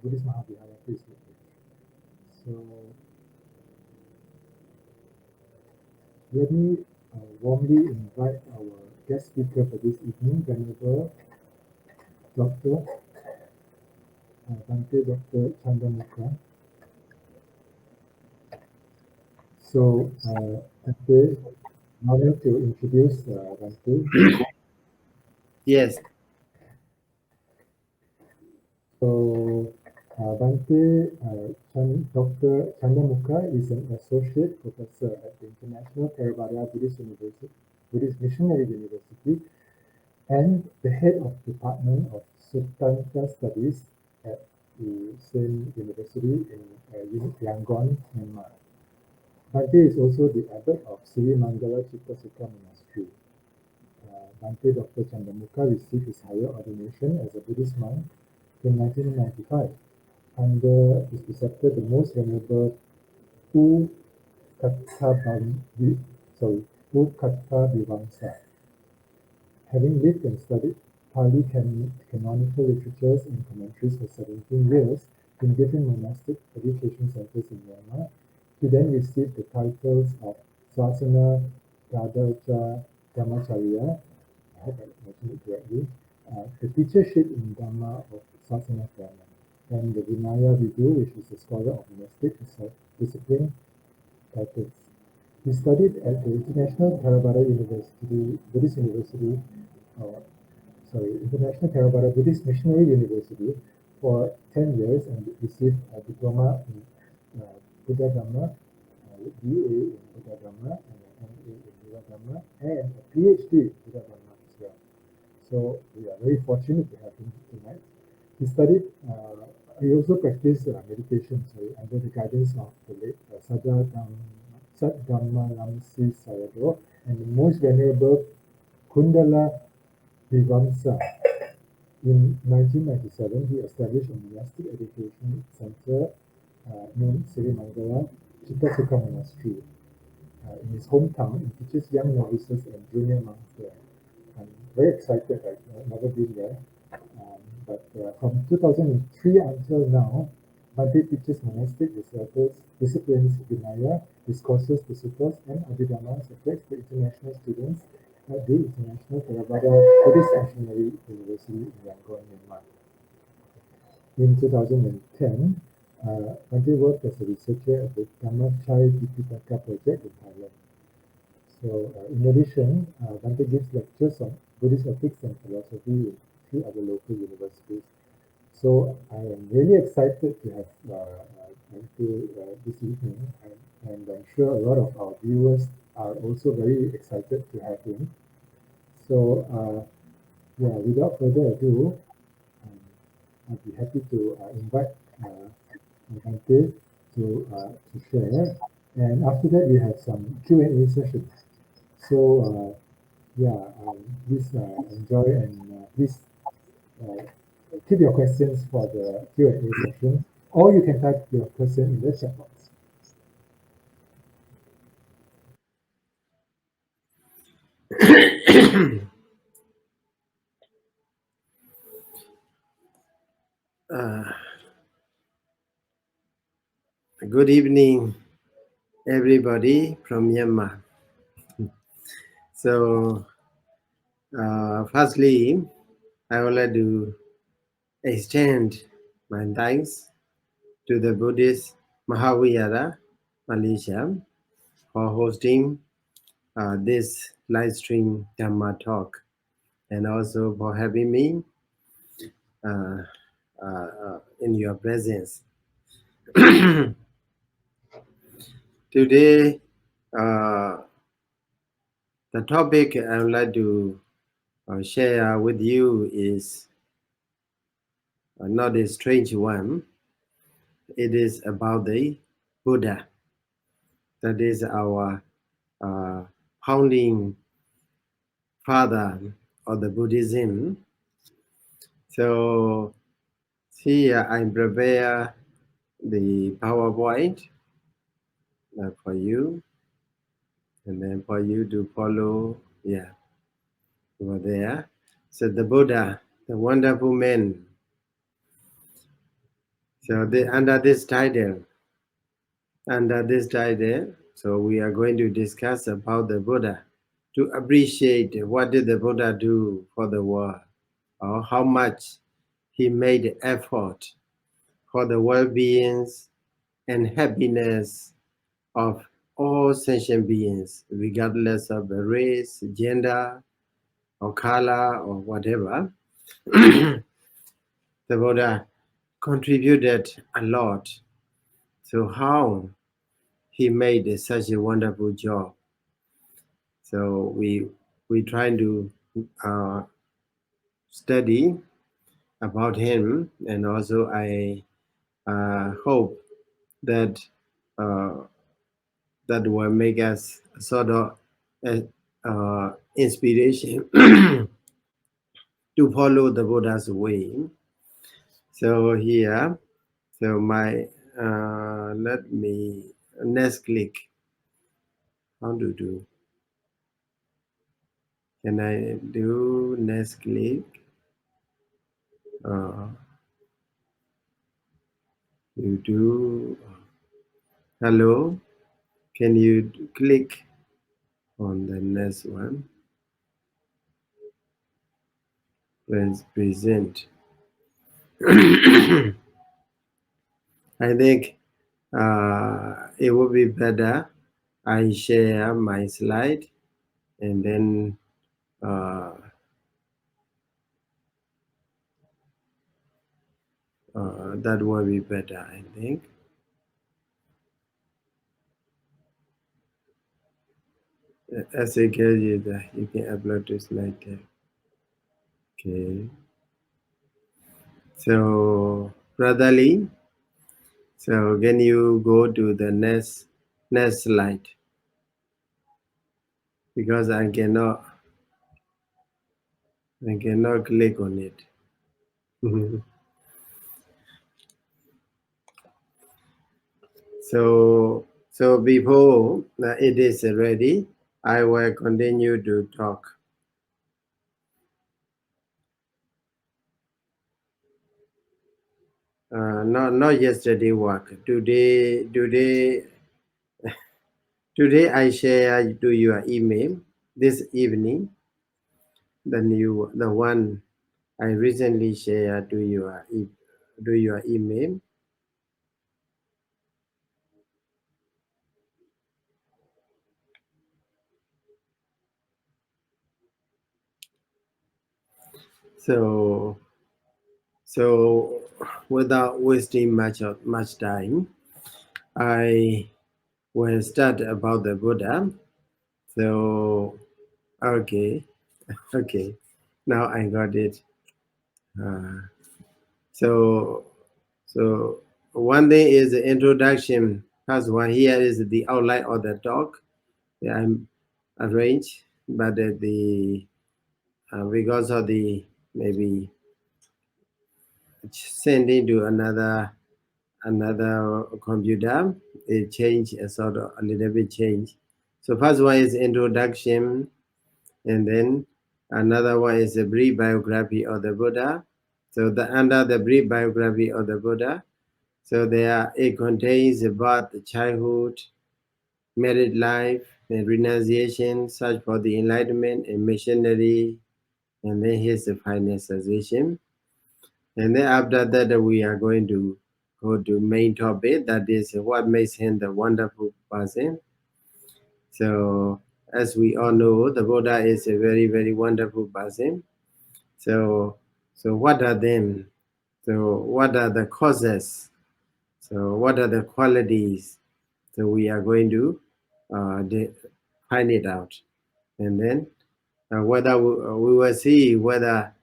Buddhist Mahavihara priesthood. So let me warmly invite our guest speaker for this evening, Venerable Dr. Bhante Dr. Candamukha. So, Bhante, now to introduce Bhante. Yes. So, Bhante Dr. Candamukha is an associate professor at the International Theravada Buddhist University, Buddhist Missionary University, and the head of Department of Sutanta Studies at the same university in Yangon, Myanmar. Bhante is also the abbot of Sri Mangala Chitta Monastery. Bhante Dr. Candamukha received his higher ordination as a Buddhist monk in 1995 under his preceptor, the Most Venerable Pu sorry, Pu Kattabhivamsa. Having lived and studied Pali canonical literatures and commentaries for 17 years in different monastic education centers in Myanmar, he then received the titles of Sasana Gadacha Dhammacharya, I hope I mentioned it correctly, the teachership in Dhamma of Sasana Dhamma, and the Vinaya Vidu, which is a scholar of monastic discipline titles. He studied at the International Theravada University, Buddhist University, uh, International Theravada Buddhist Missionary University for 10 years and received a diploma in Buddha Dhamma, BA in Buddha Dhamma, and an MA in Buddha Dhamma, and a PhD in Buddha Dhamma as well. So we are very fortunate to have him tonight. He studied, he also practiced meditation under the guidance of the late Sadgama Lamsi Sayadaw and the most venerable Kundala Vivamsa. In 1997, he established a monastic education center named Sri Mangala Chitta Monastery in his hometown and teaches young novices and junior monks there. I'm very excited. I've never been there. But from 2003 until now, Bhante teaches monastic disciplines Vinaya, discourses, the sutras, and Abhidhamma subjects to international students at the International Theravada Buddhist Missionary University in Yangon, Myanmar. In 2010, Bhante worked as a researcher at the Dhamma-Chai Dipitaka project in Thailand. So, in addition, Bhante gives lectures on Buddhist ethics and philosophy in three other local universities. So, I am really excited to have Bhante this evening, and I'm sure a lot of our viewers are also very excited to have him. So, yeah, without further ado, um, I'd be happy to invite Bhante to share. And after that, we have some Q&A session. So, yeah, please enjoy and please uh, keep your questions for the Q&A session, or you can type your question in the chat box. Uh, Good evening, everybody from Myanmar. So, firstly, I would like to extend my thanks to the Buddhist Mahavihara, Malaysia, for hosting this live stream Dhamma talk, and also for having me uh, in your presence. Today, the topic I would like to share with you is not a strange one. It is about the Buddha. That is our uh, founding father of the Buddhism. So here I prepare the PowerPoint for you, and then for you to follow. Yeah, over there. So the Buddha, the wonderful man. So under this title, so we are going to discuss about the Buddha to appreciate what did the Buddha do for the world, or how much he made effort for the well-being and happiness of all sentient beings, regardless of the race, gender, or color, or whatever. The Buddha contributed a lot. So how he made such a wonderful job. So we trying to uh, study about him, and also I hope that uh, that will make us sort of inspiration to follow the Buddha's way. So here, so my let me next click. How to do? Can I do next click? Uh, you do. Hello. Can you click on the next one? Present. I think it would be better I share my slide, and then uh, that will be better, I think. As I get you that you can upload the slide there. Okay. So, Brother Lee, so can you go to the next slide? Because I cannot click on it. So before it is ready, I will continue to talk. Not yesterday work. Today I share to your email this evening. The one I recently shared to your email. So so without wasting much time, I will start about the Buddha. So okay, okay, now I got it. Uh, so so one thing is the introduction. First one here is the outline of the talk. Yeah, I'm arranged, but the because of the maybe sending to another computer, it changed a little bit change. So first one is introduction, and then another one is a brief biography of the Buddha. So under the brief biography of the Buddha, so it contains about childhood, married life, and renunciation, search for the enlightenment, and missionary, and then here's the final suggestion. And then after that, we are going to go to main topic, that is what makes him the wonderful person. So as we all know, the Buddha is a very, very wonderful person. So what are them? So what are the causes? So what are the qualities? So we are going to find it out, and then whether we will see whether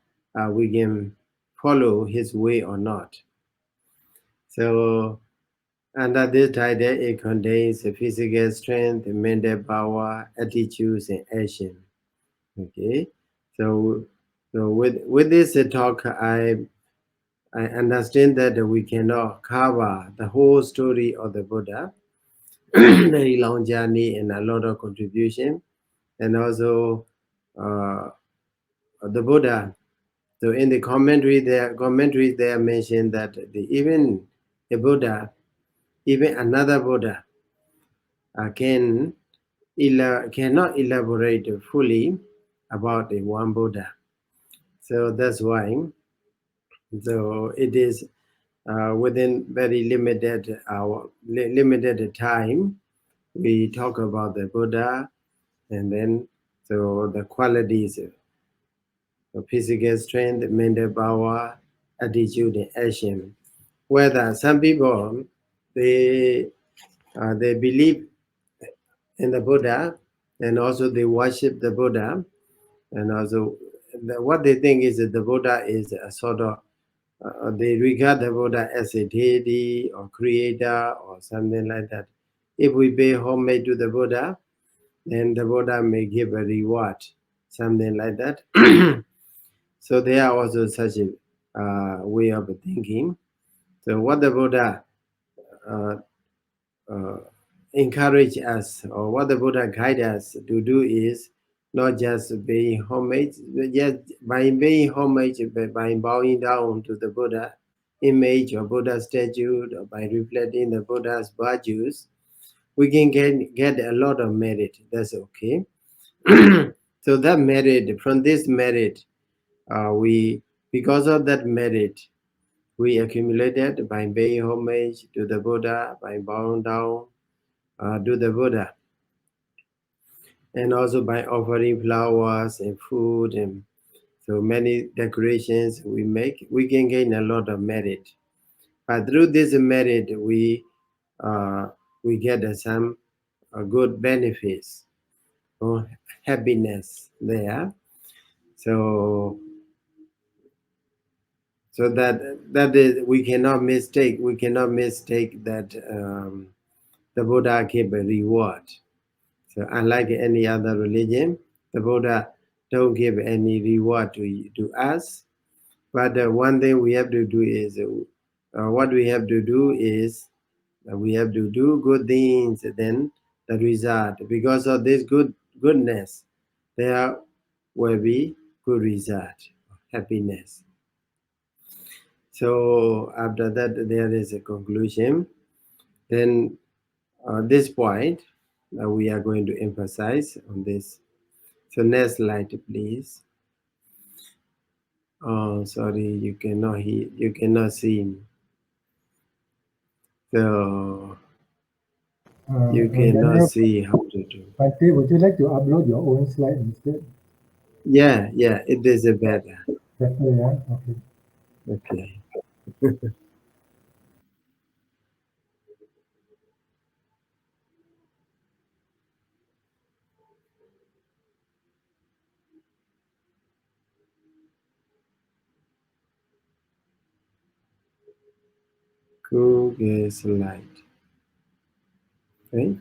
we can follow his way or not. So under this title, it contains physical strength, mental power, attitudes, and action. Okay, so with this talk, I understand that we cannot cover the whole story of the Buddha, very long journey and a lot of contribution, and also uh, the Buddha. So in the commentaries, there mentioned that even a Buddha, even another Buddha, cannot elaborate fully about the one Buddha. So that's why. So it is within very limited time. We talk about the Buddha, and then so the qualities of physical strength, mental power, attitude, and action. Whether some people they believe in the Buddha, and also they worship the Buddha, and also what they think is that the Buddha is a sort of they regard the Buddha as a deity or creator or something like that. If we pay homage to the Buddha, then the Buddha may give a reward, something like that. So there are also such a way of thinking. So what the Buddha uh, uh, encourage us, or what the Buddha guide us to do is not just paying homage, but just by paying homage, by bowing down to the Buddha image or Buddha statue, or by reflecting the Buddha's virtues, we can get a lot of merit. That's okay. So that merit, from this merit, we because of that merit, we accumulated by paying homage to the Buddha, by bowing down to the Buddha, and also by offering flowers and food and so many decorations we make, we can gain a lot of merit. But through this merit, we get some good benefits or happiness there. So that is we cannot mistake that the Buddha gave a reward. So unlike any other religion, the Buddha don't give any reward to us. But one thing we have to do is, what we have to do is, we have to do good things. Then the result, because of this goodness, there will be good result, happiness. So after that, there is a conclusion. Then this point, we are going to emphasize on this. So next slide, please. Oh, sorry, you cannot hear, you cannot see. So you cannot Daniel, see how to do. Bhante, would you like to upload your own slide instead? Yeah, it is a better. Better, yeah? Okay. Okay. Google slide. Okay.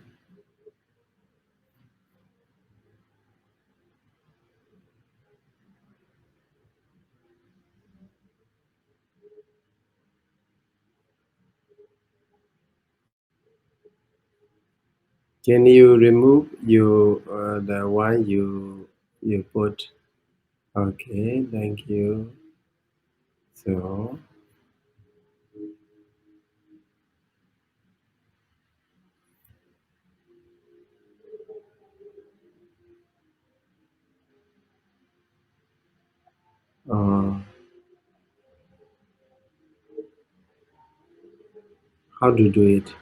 Can you remove the one you put? Okay, thank you. So uh, how to do it?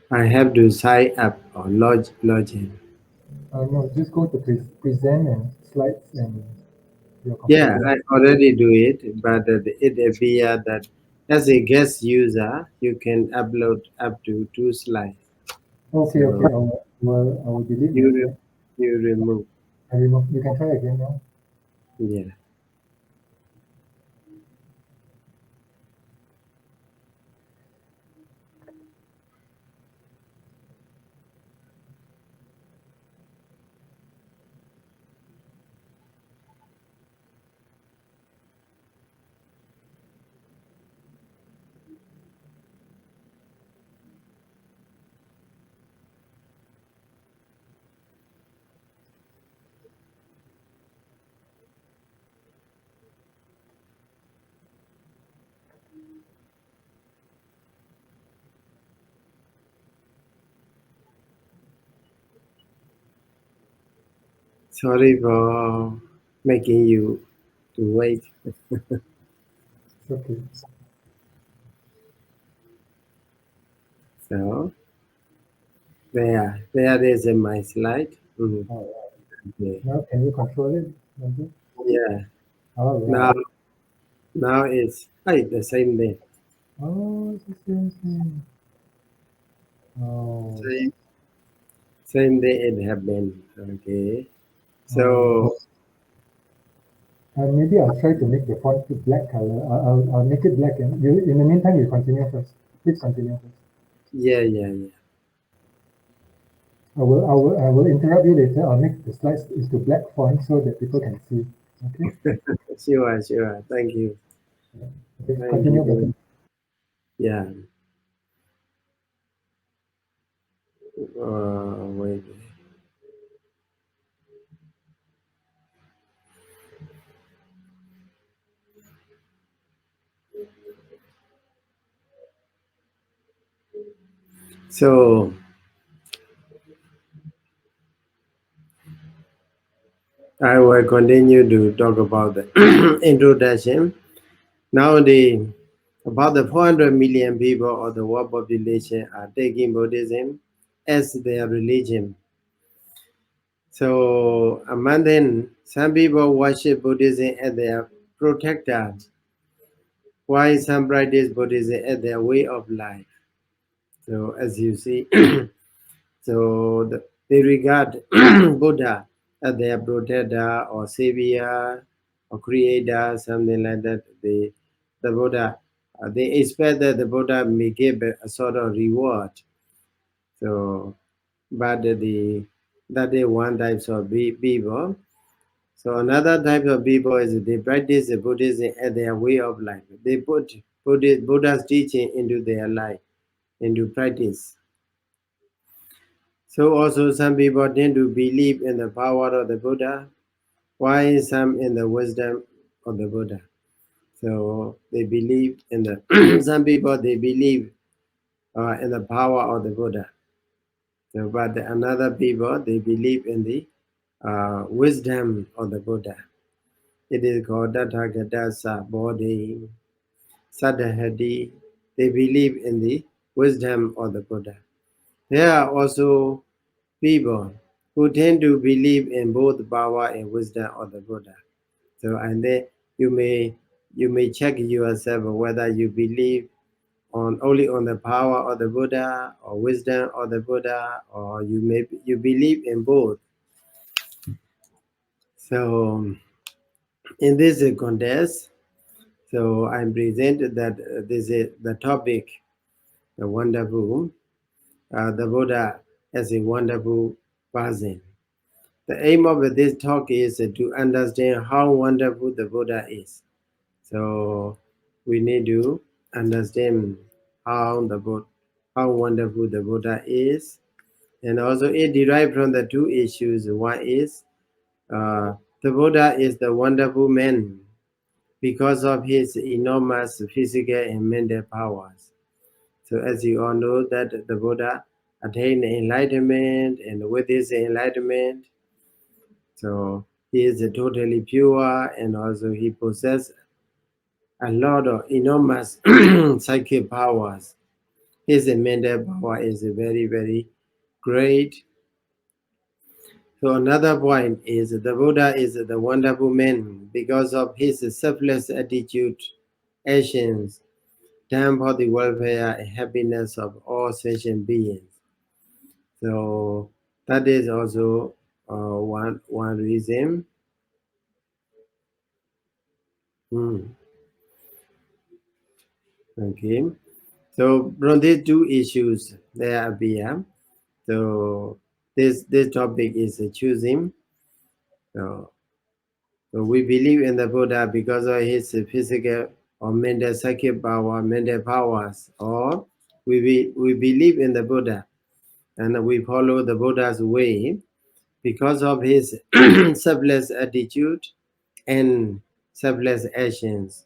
I have to sign up or log in. No, just go to present and slides and your Yeah, computer. I already do it, but it appears that as a guest user, you can upload up to 2 slides. Okay, okay, So I will delete you my re- slide. you remove. I remove. You can try again now. Yeah. Sorry for making you to wait. It's okay. So there is my slide. Mhm. All right. Okay. Now, can you control it, Bhante? Yeah. All Now right. now it's the same day. Oh, it's the same thing. Oh, Same same day it happened. Okay. oh. So Maybe I'll try to make the font to black color. I'll make it black, and in the meantime, you continue first. Please continue first. yeah. I will interrupt you later. I'll make the slides into black font so that people can see. Okay. Sure. Thank you. Okay. Thank Continue, you. Bhante. Yeah. Wait. So I will continue to talk about the introduction. Now the about the 400 million people of the world population are taking Buddhism as their religion. So among them, some people worship Buddhism as their protector, while some practice Buddhism as their way of life. So as you see, they regard Buddha as their protector or savior or creator, something like that. The Buddha, they expect that the Buddha may give a sort of reward. So, but that is one type of people. So another type of people is they practice the Buddhism as their way of life. They put Buddha's teaching into their life, into practice. So also some people tend to believe in the power of the Buddha, while some in the wisdom of the Buddha. So they believe in the some people they believe in the power of the Buddha. So, but another people they believe in the wisdom of the Buddha. It is called Tathagata Bodhi Sadhati. They believe in the wisdom of the Buddha. There are also people who tend to believe in both power and wisdom of the Buddha. So and then you may you may check yourself whether you believe on only on the power of the Buddha or wisdom of the Buddha, or you believe in both. So in this contest, so I present that this is the topic, the wonderful, the Buddha as a wonderful person. The aim of this talk is to understand how wonderful the Buddha is. So we need to understand how how wonderful the Buddha is, and also it derived from the two issues. One is the Buddha is the wonderful man because of his enormous physical and mental powers. So as you all know that the Buddha attained enlightenment, and with his enlightenment, so he is totally pure, and also he possesses a lot of enormous psychic powers. His mental power is very great. So another point is the Buddha is the wonderful man because of his selfless attitude, actions, done for the welfare and happiness of all sentient beings. So that is also one reason. Hmm. Okay. So from these two issues, there appear. So this topic is choosing. So, so we believe in the Buddha because of his physical or mental psychic power, mental powers, or we believe in the Buddha and we follow the Buddha's way because of his selfless attitude and selfless actions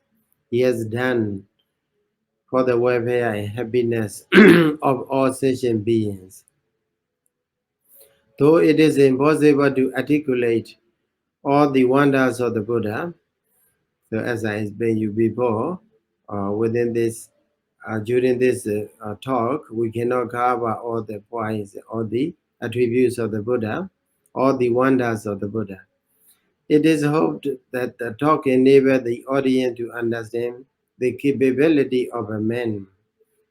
he has done for the welfare and happiness of all sentient beings. Though it is impossible to articulate all the wonders of the Buddha. So as I explained you before, within this, during this talk, we cannot cover all the points, all the attributes of the Buddha, all the wonders of the Buddha. It is hoped that the talk enables the audience to understand the capability of a man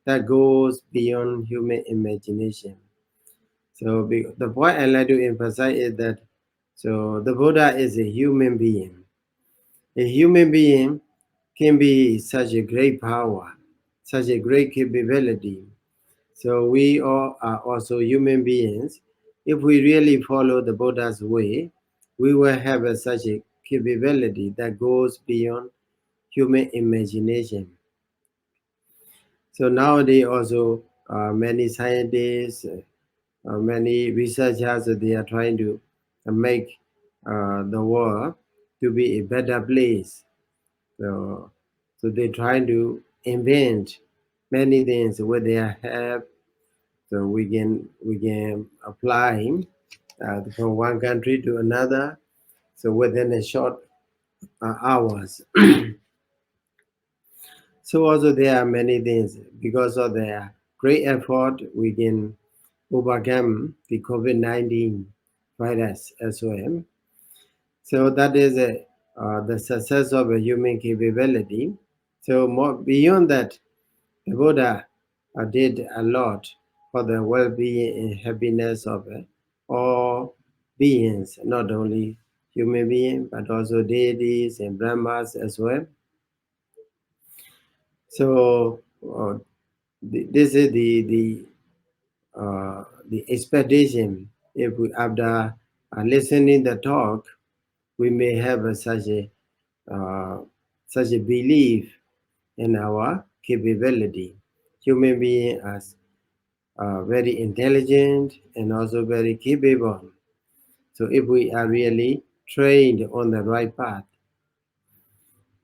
that goes beyond human imagination. So the point I like to emphasize is that so the Buddha is a human being. A human being can be such a great power, such a great capability. So we all are also human beings. If we really follow the Buddha's way, we will have such a capability that goes beyond human imagination. So nowadays also many scientists, many researchers, they are trying to make the world to be a better place. So, so they try to invent many things with their help, so we can apply from one country to another. So within a short hours. So also there are many things because of their great effort we can overcome the COVID-19 virus as well. So that is the success of a human capability. So more beyond that, the Buddha did a lot for the well-being and happiness of all beings, not only human beings, but also deities and Brahmas as well. So this is the expectation. If we after listening the talk, we may have uh, such a belief in our capability. Human beings are very intelligent and also very capable. So if we are really trained on the right path,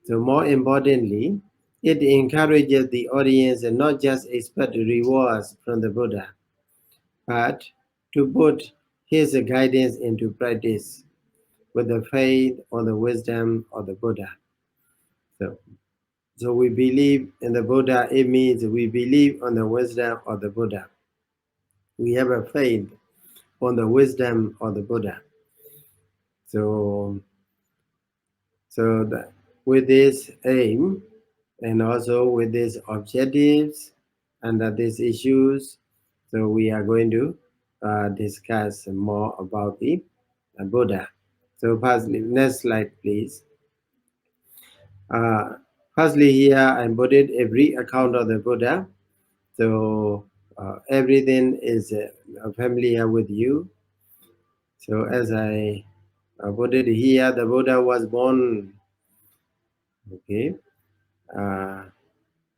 so more importantly, it encourages the audience and not just expect rewards from the Buddha, but to put his guidance into practice with the faith or the wisdom of the Buddha. So, so we believe in the Buddha, it means we believe on the wisdom of the Buddha. We have a faith on the wisdom of the Buddha. So, so that with this aim and also with these objectives and these issues, so we are going to discuss more about the Buddha. So firstly, next slide, please. Uh, Firstly, here I put it a brief account of the Buddha. So everything is familiar with you. So as I put it here, the Buddha was born, okay, uh,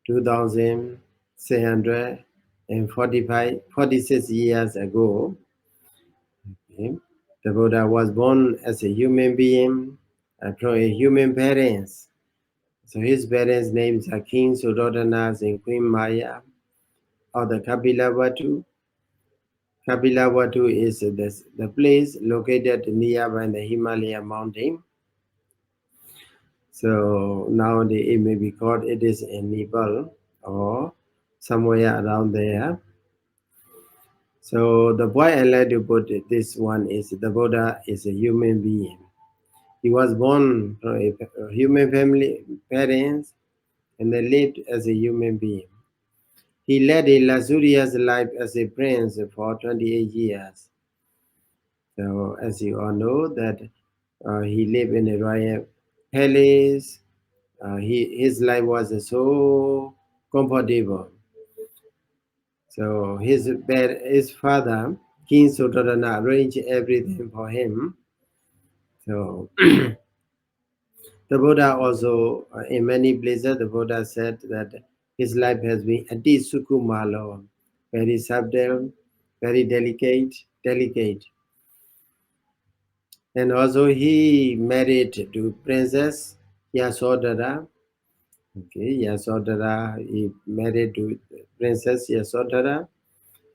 2,646 years ago. Okay. The Buddha was born as a human being from a human parents. So his parents' names are King Sudodanas and Queen Maya of the Kapilavatthu. Kapilavatthu is the place located nearby the Himalaya mountain. So now it may be called, it is in Nepal or somewhere around there. So the point I like to put this one is the Buddha is a human being. He was born from a human family, parents, and they lived as a human being. He led a luxurious life as a prince for 28 years. So as you all know that he lived in a royal palace. His life was so comfortable. So his father, King Sotodana, arranged everything for him. So the Buddha also, in many places, the Buddha said that his life has been ati sukumalo, very subtle, very delicate. And also he married to Princess Yasodhara. Okay, Yasodhara, he married to Princess Yasodhara.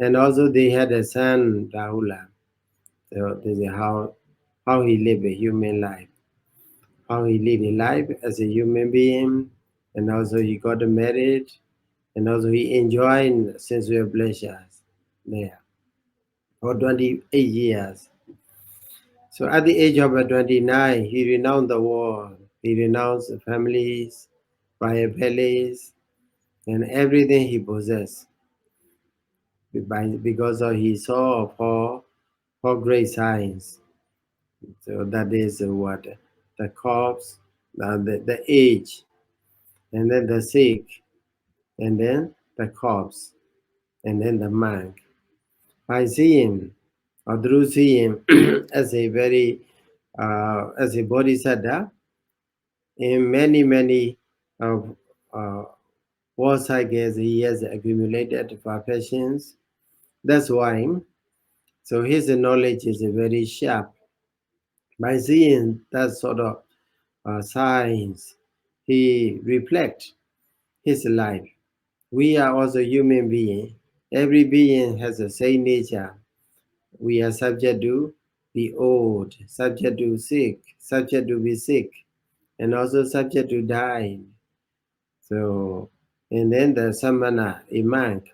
And also they had a son, Rahula. So this is how how he live a human life, how he live a life as a human being, and also he got married, and also he enjoyed sensual pleasures there for 28 years. So at the age of 29, he renounced the world. He renounced the families, private palace, and everything he possessed because of he saw four great signs. So that is what the corpse, the age, and then the sick, and then the corpse, and then the monk. By seeing or through seeing as a very as a bodhisattva in many of war cycles he has accumulated perfections. That's why so his knowledge is very sharp. By seeing that sort of signs, he reflects his life. We are also human beings. Every being has the same nature. We are subject to be old, subject to sick, subject to be sick, and also subject to die. So, and then the samana, a monk,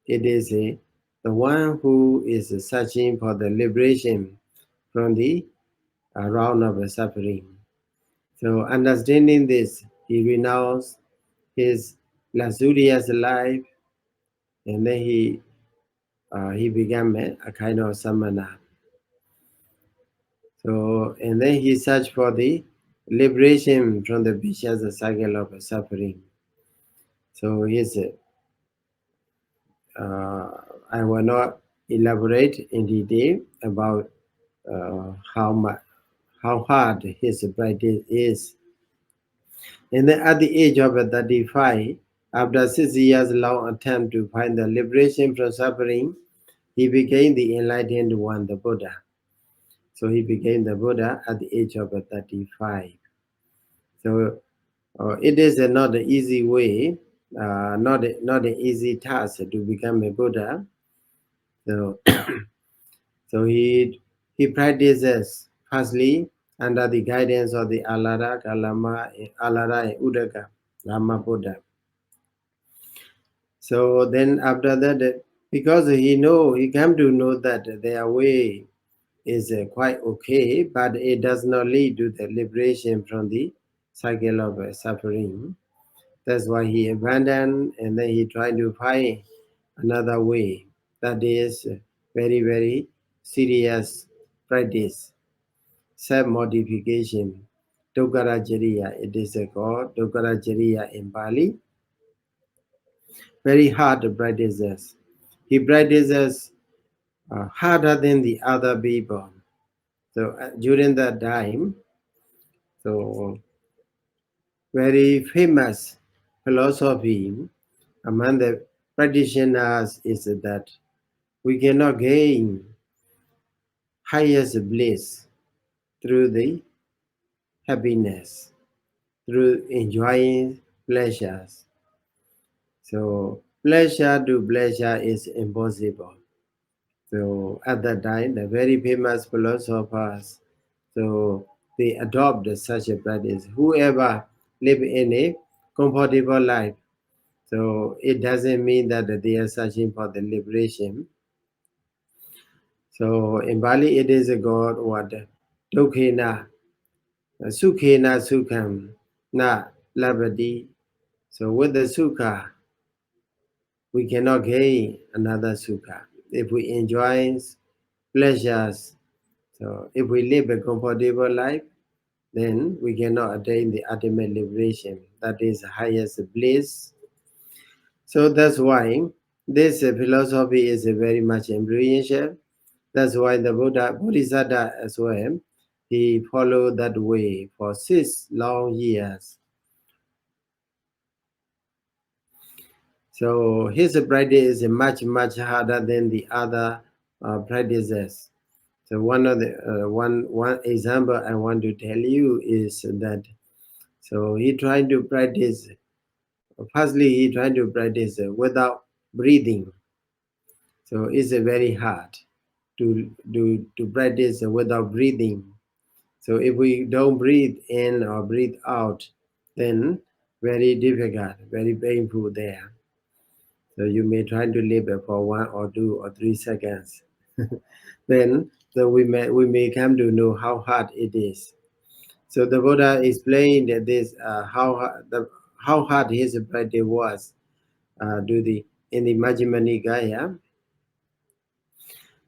it is the one who is searching for the liberation from the round of suffering. So, understanding this, he renounced his luxurious life, and then he became a kind of samana. So, and then he searched for the liberation from the vicious cycle of suffering. So, I will not elaborate in detail about how much, how hard his practice is. And then at the age of 35, after 6 years long attempt to find the liberation from suffering, he became the enlightened one, the Buddha. So he became the Buddha at the age of 35. So it is not an easy way, not an easy task to become a Buddha. So, so he practices firstly under the guidance of the Alara, Kalama, Alara, and Udaka, Lama Buddha. So then after that, because he came to know that their way is quite okay, but it does not lead to the liberation from the cycle of suffering. That's why he abandoned and then he tried to find another way. That is very serious practice, self-modification. Doggarajariya, it is called Doggarajariya in Bali. Very hard practices. He practices harder than the other people. So during that time, so very famous philosophy among the practitioners is that we cannot gain highest bliss through the happiness, through enjoying pleasures. So pleasure to pleasure is impossible. So at that time, the very famous philosophers, so they adopt such a practice. Whoever live in a comfortable life, so it doesn't mean that they are searching for the liberation. So in Bali, it is a god what Dukkena, Sukhena Sukham, na Labadi. So with the Sukha, we cannot gain another Sukha. If we enjoy pleasures, so if we live a comfortable life, then we cannot attain the ultimate liberation. That is the highest bliss. So that's why this philosophy is very much influential. That's why the Bodhisattva as well, he followed that way for 6 long years. So his practice is much harder than the other practices. So one example I want to tell you is that so he tried to practice. Firstly, he tried to practice without breathing. So it's very hard to practice without breathing. So if we don't breathe in or breathe out, then very difficult, very painful there. So you may try to live for 1 or 2 or 3 seconds. Then so we may come to know how hard it is. So the Buddha explained that this how hard his practice was do the in the Majjhima Nikaya.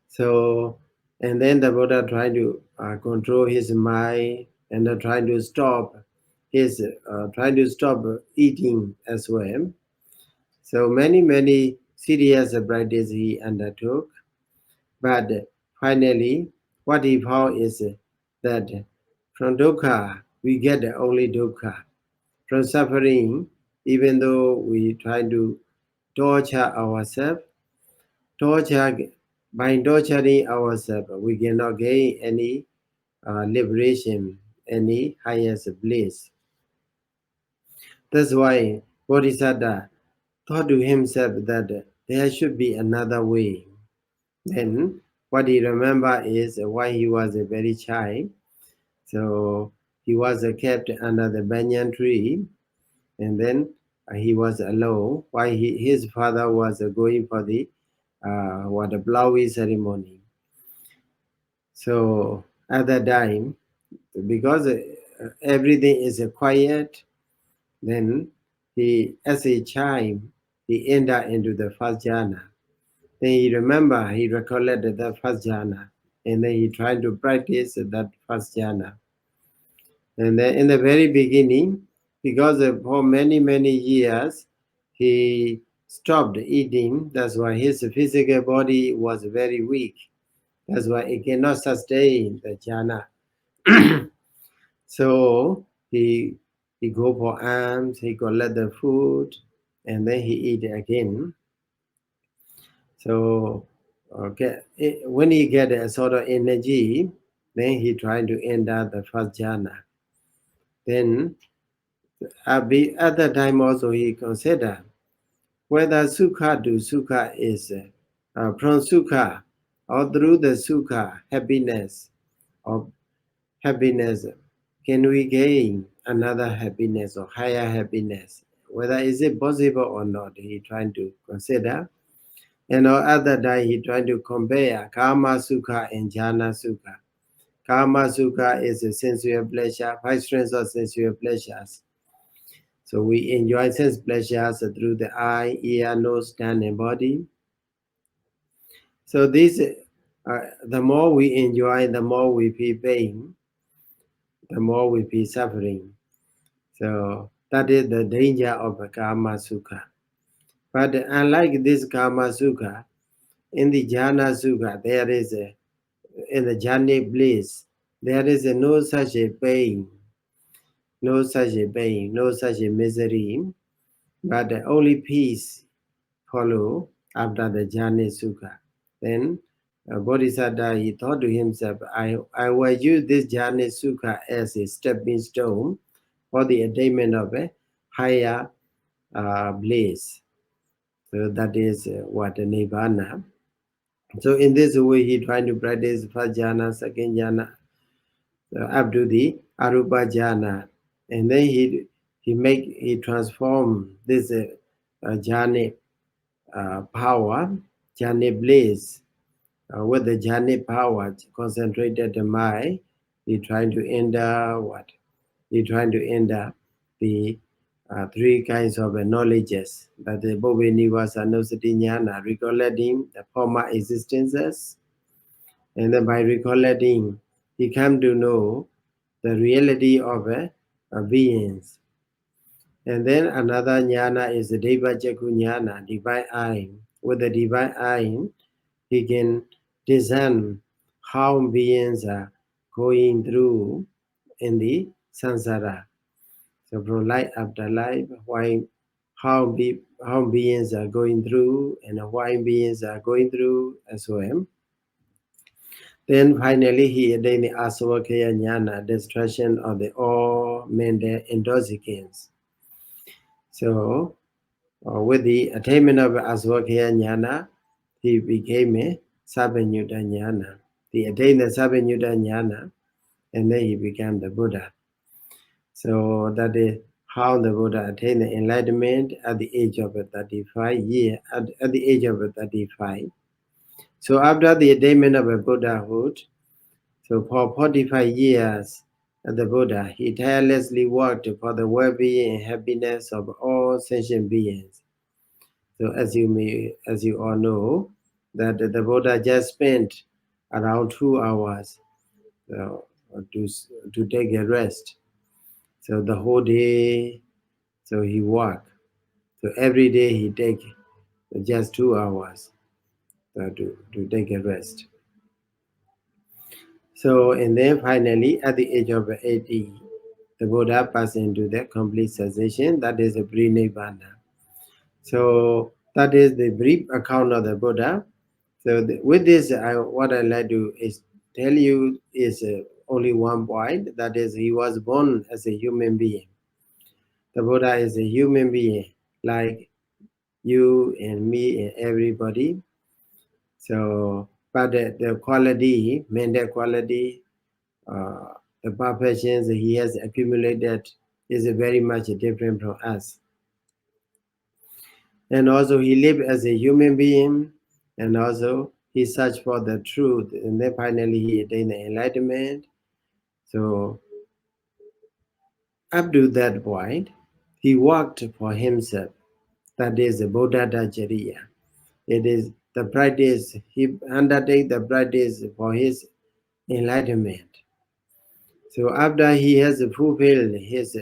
So and then the Buddha tried to control his mind and trying to stop his trying to stop eating as well. So many serious practice he undertook, but finally what he found is that from dukkha we get only dukkha. From suffering, even though we try to torture ourselves, torture by torturing ourselves, we cannot gain any liberation, any highest bliss. That's why Bodhisattva thought to himself that there should be another way. Then what he remember is when he was a very child, so he was kept under the banyan tree, and then he was alone while his father was going for the what a blowy ceremony. So at that time, because everything is quiet, then he, as a child, he entered into the first jhana. Then he recollected the first jhana, and then he tried to practice that first jhana. And then in the very beginning, because for many years, he stopped eating. That's why his physical body was very weak. That's why it cannot sustain the jhana. So he go for alms, he collect the food, and then he eat again. So when he get a sort of energy, then he try to enter the first jhana. Then at that time also he consider whether sukha to sukha is from sukha or through the sukha happiness or happiness, can we gain another happiness or higher happiness? Whether is it possible or not, he trying to consider. And on other day, he trying to compare Kama Sukha and Jhana Sukha. Kama Sukha is a sensual pleasure, 5 strengths of sensual pleasures. So we enjoy sense pleasures through the eye, ear, nose, tongue, and body. So this, the more we enjoy, the more we feel pain, the more we feel suffering. So that is the danger of Kama Sukha. But unlike this Kama Sukha, in the Jhana Sukha, there is in the jhanic bliss, there is no such a pain, no such a pain, no such a misery, but only peace follow after the jhanic sukha. Then Bodhisattva, he thought to himself, I will use this jhanic sukha as a stepping stone for the attainment of a higher bliss. So that is what Nibbana. So in this way, he tried to practice first jhana, second jhana, up to the arupa jhana, and then he transform this jhana power, jhana bliss, with the jhana power concentrated the mind. He trying to enter what? He trying to enter the 3 kinds of knowledges, that the Bhove Nivasa Nosati Jnana, recollecting the former existences, and then by recollecting, he come to know the reality of beings. And then another jnana is the Deva Jakku jnana, divine eye. With the divine eye, he can discern how beings are going through in the samsara. So from life after life, how beings are going through and why beings are going through as well. Then finally he attained the Asavakaya Jnana, destruction of the all mental intoxicants. So with the attainment of Asavakaya Jnana, he became a Sabanyuta Jnana. He attained the Sabanyuta Jnana, and then he became the Buddha. So that is how the Buddha attained the enlightenment at the age of 35 years, at the age of 35. So after the attainment of a Buddhahood, so for 45 years, the Buddha, he tirelessly worked for the well-being and happiness of all sentient beings. So as you all know, that the Buddha just spent around 2 hours so, to take a rest. So the whole day, so he worked. So every day he take just 2 hours to take a rest. So and then finally, at the age of 80, the Buddha passed into the complete cessation. That is a pre-nibbana. So that is the brief account of the Buddha. So with this, what I like to is tell you is only one point. That is, he was born as a human being. The Buddha is a human being, like you and me and everybody. So, but the quality, mental quality, the perfections he has accumulated is very much different from us. And also he lived as a human being, and also he searched for the truth, and then finally he attained the enlightenment. So up to that point, he worked for himself. That is the Buddha Dacharya. It is the practice, he undertake the practice for his enlightenment. So after he has fulfilled his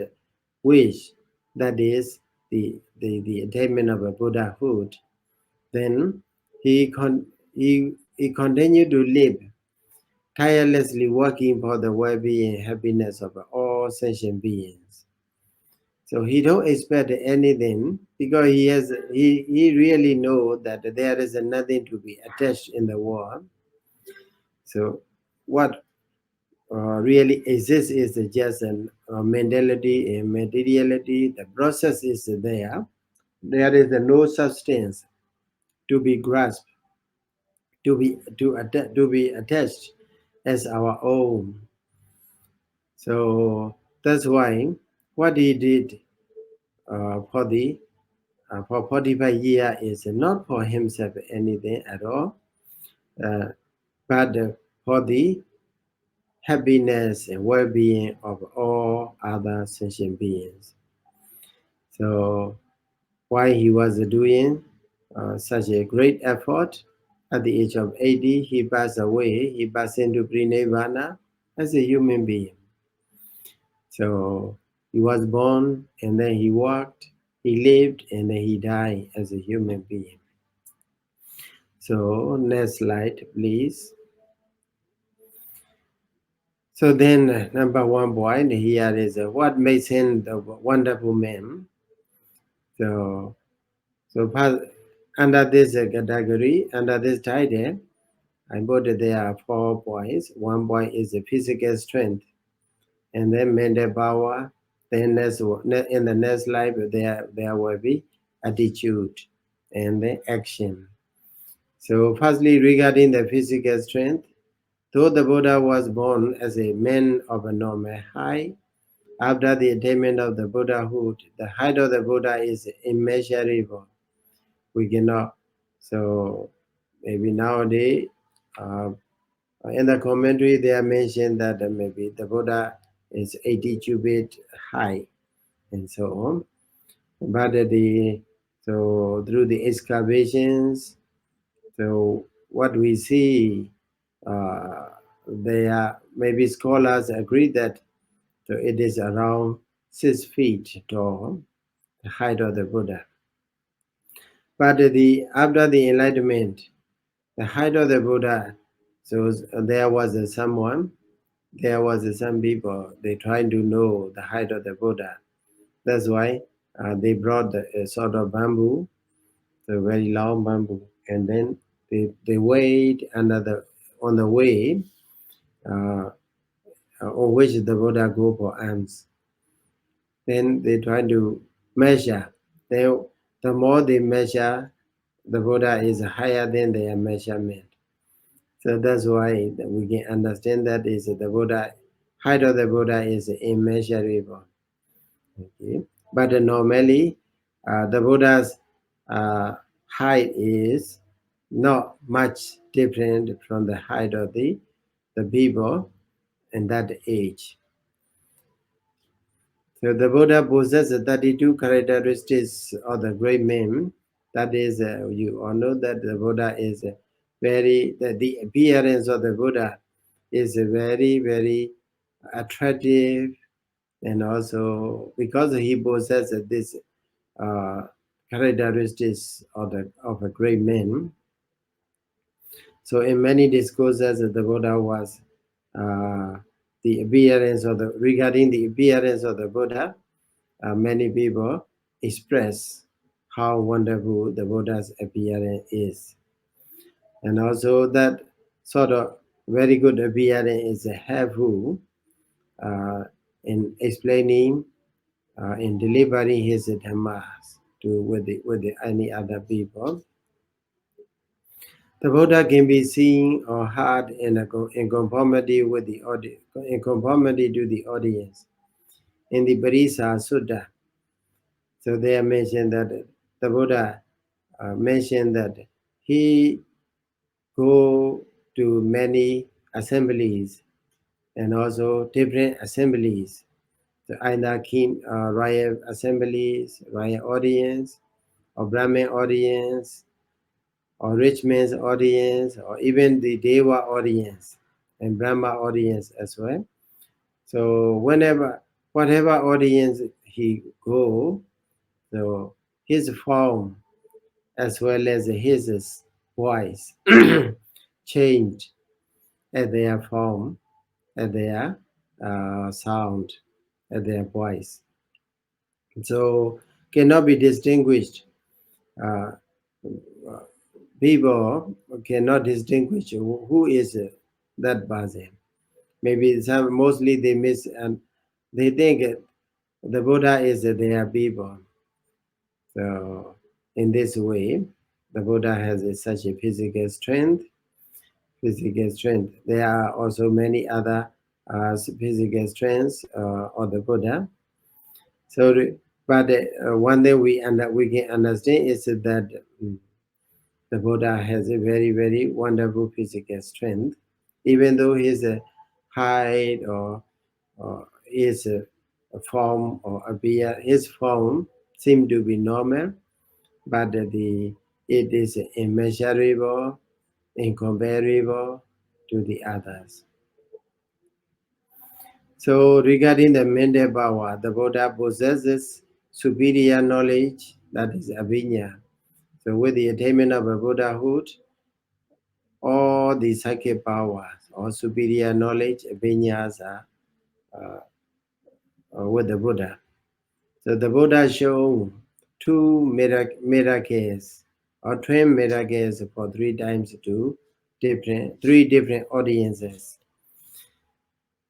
wish, that is the attainment of a Buddhahood, then he continued to live, tirelessly working for the well-being and happiness of all sentient beings. So he don't expect anything because he really know that there is nothing to be attached in the world. So what really exists is just a mentality and materiality. The process is there. There is no substance to be grasped, to be attached as our own. So that's why what he did for the for 45 years is not for himself anything at all, uh, but for the happiness and well-being of all other sentient beings. So while he was doing such a great effort, at the age of 80, he passed away. He passed into pre-nirvana as a human being. So he was born, and then he walked, he lived, and then he died as a human being. So next slide, please. So then number one point here is what makes him the wonderful man. So under this category, under this title, I put there are 4 points. One point is the physical strength, and then mental power. Then in the next slide, there will be attitude and the action. So firstly, regarding the physical strength, though the Buddha was born as a man of a normal height, after the attainment of the Buddhahood, the height of the Buddha is immeasurable. We cannot. So maybe nowadays, uh, in the commentary, they are mentioned that maybe the Buddha is 80 cubit high and so on. But so through the excavations, so what we see, there maybe scholars agree that so it is around 6 feet tall, the height of the Buddha. But after the enlightenment, the height of the Buddha, so there was some people, they trying to know the height of the Buddha. That's why they brought a sort of bamboo, the very long bamboo, and then they weighed on the way uh, on which the Buddha go for alms. Then they try to measure. The more they measure, the Buddha is higher than their measurement. So that's why we can understand that is the Buddha height of the Buddha is immeasurable. Okay. But normally, the Buddha's height is not much different from the height of the people in that age. So the Buddha possesses 32 characteristics of the great man. That is, you all know that the Buddha is the appearance of the Buddha is very, very attractive, and also because he possesses this uh, characteristics of a great man. So in many discourses, the Buddha was the appearance of the regarding the appearance of the Buddha. Many people express how wonderful the Buddha's appearance is, and also that sort of very good appearance is helpful uh, in explaining, in delivering his dhammas to with any other people. The Buddha can be seen or heard in conformity with the in conformity to the audience. In the Parisa Sutta, so they are mentioned that the Buddha mentioned that he go to many assemblies and also different assemblies, so either king royal assemblies, royal audience, or Brahmin audience, or rich man's audience, or even the Deva audience and Brahma audience as well. So whatever audience he go, so his form as well as his voice change at their form, at their sound, at their voice. So cannot be distinguished. Uh, People cannot distinguish who is that person. Maybe some mostly they miss and they think the Buddha is their people. So in this way, the Buddha has such a physical strength. Physical strength. There are also many other physical strengths of the Buddha. So, but one thing we can understand is that the Buddha has a very, very wonderful physical strength, even though his height or his form or appear, his form seem to be normal, but it is immeasurable, incomparable to the others. So regarding the mental power, the Buddha possesses superior knowledge, that is avinya. So with the attainment of a Buddhahood, all the psychic powers or superior knowledge, avinyas are with the Buddha. So the Buddha showed two miracles or twin miracles for three times to three different audiences.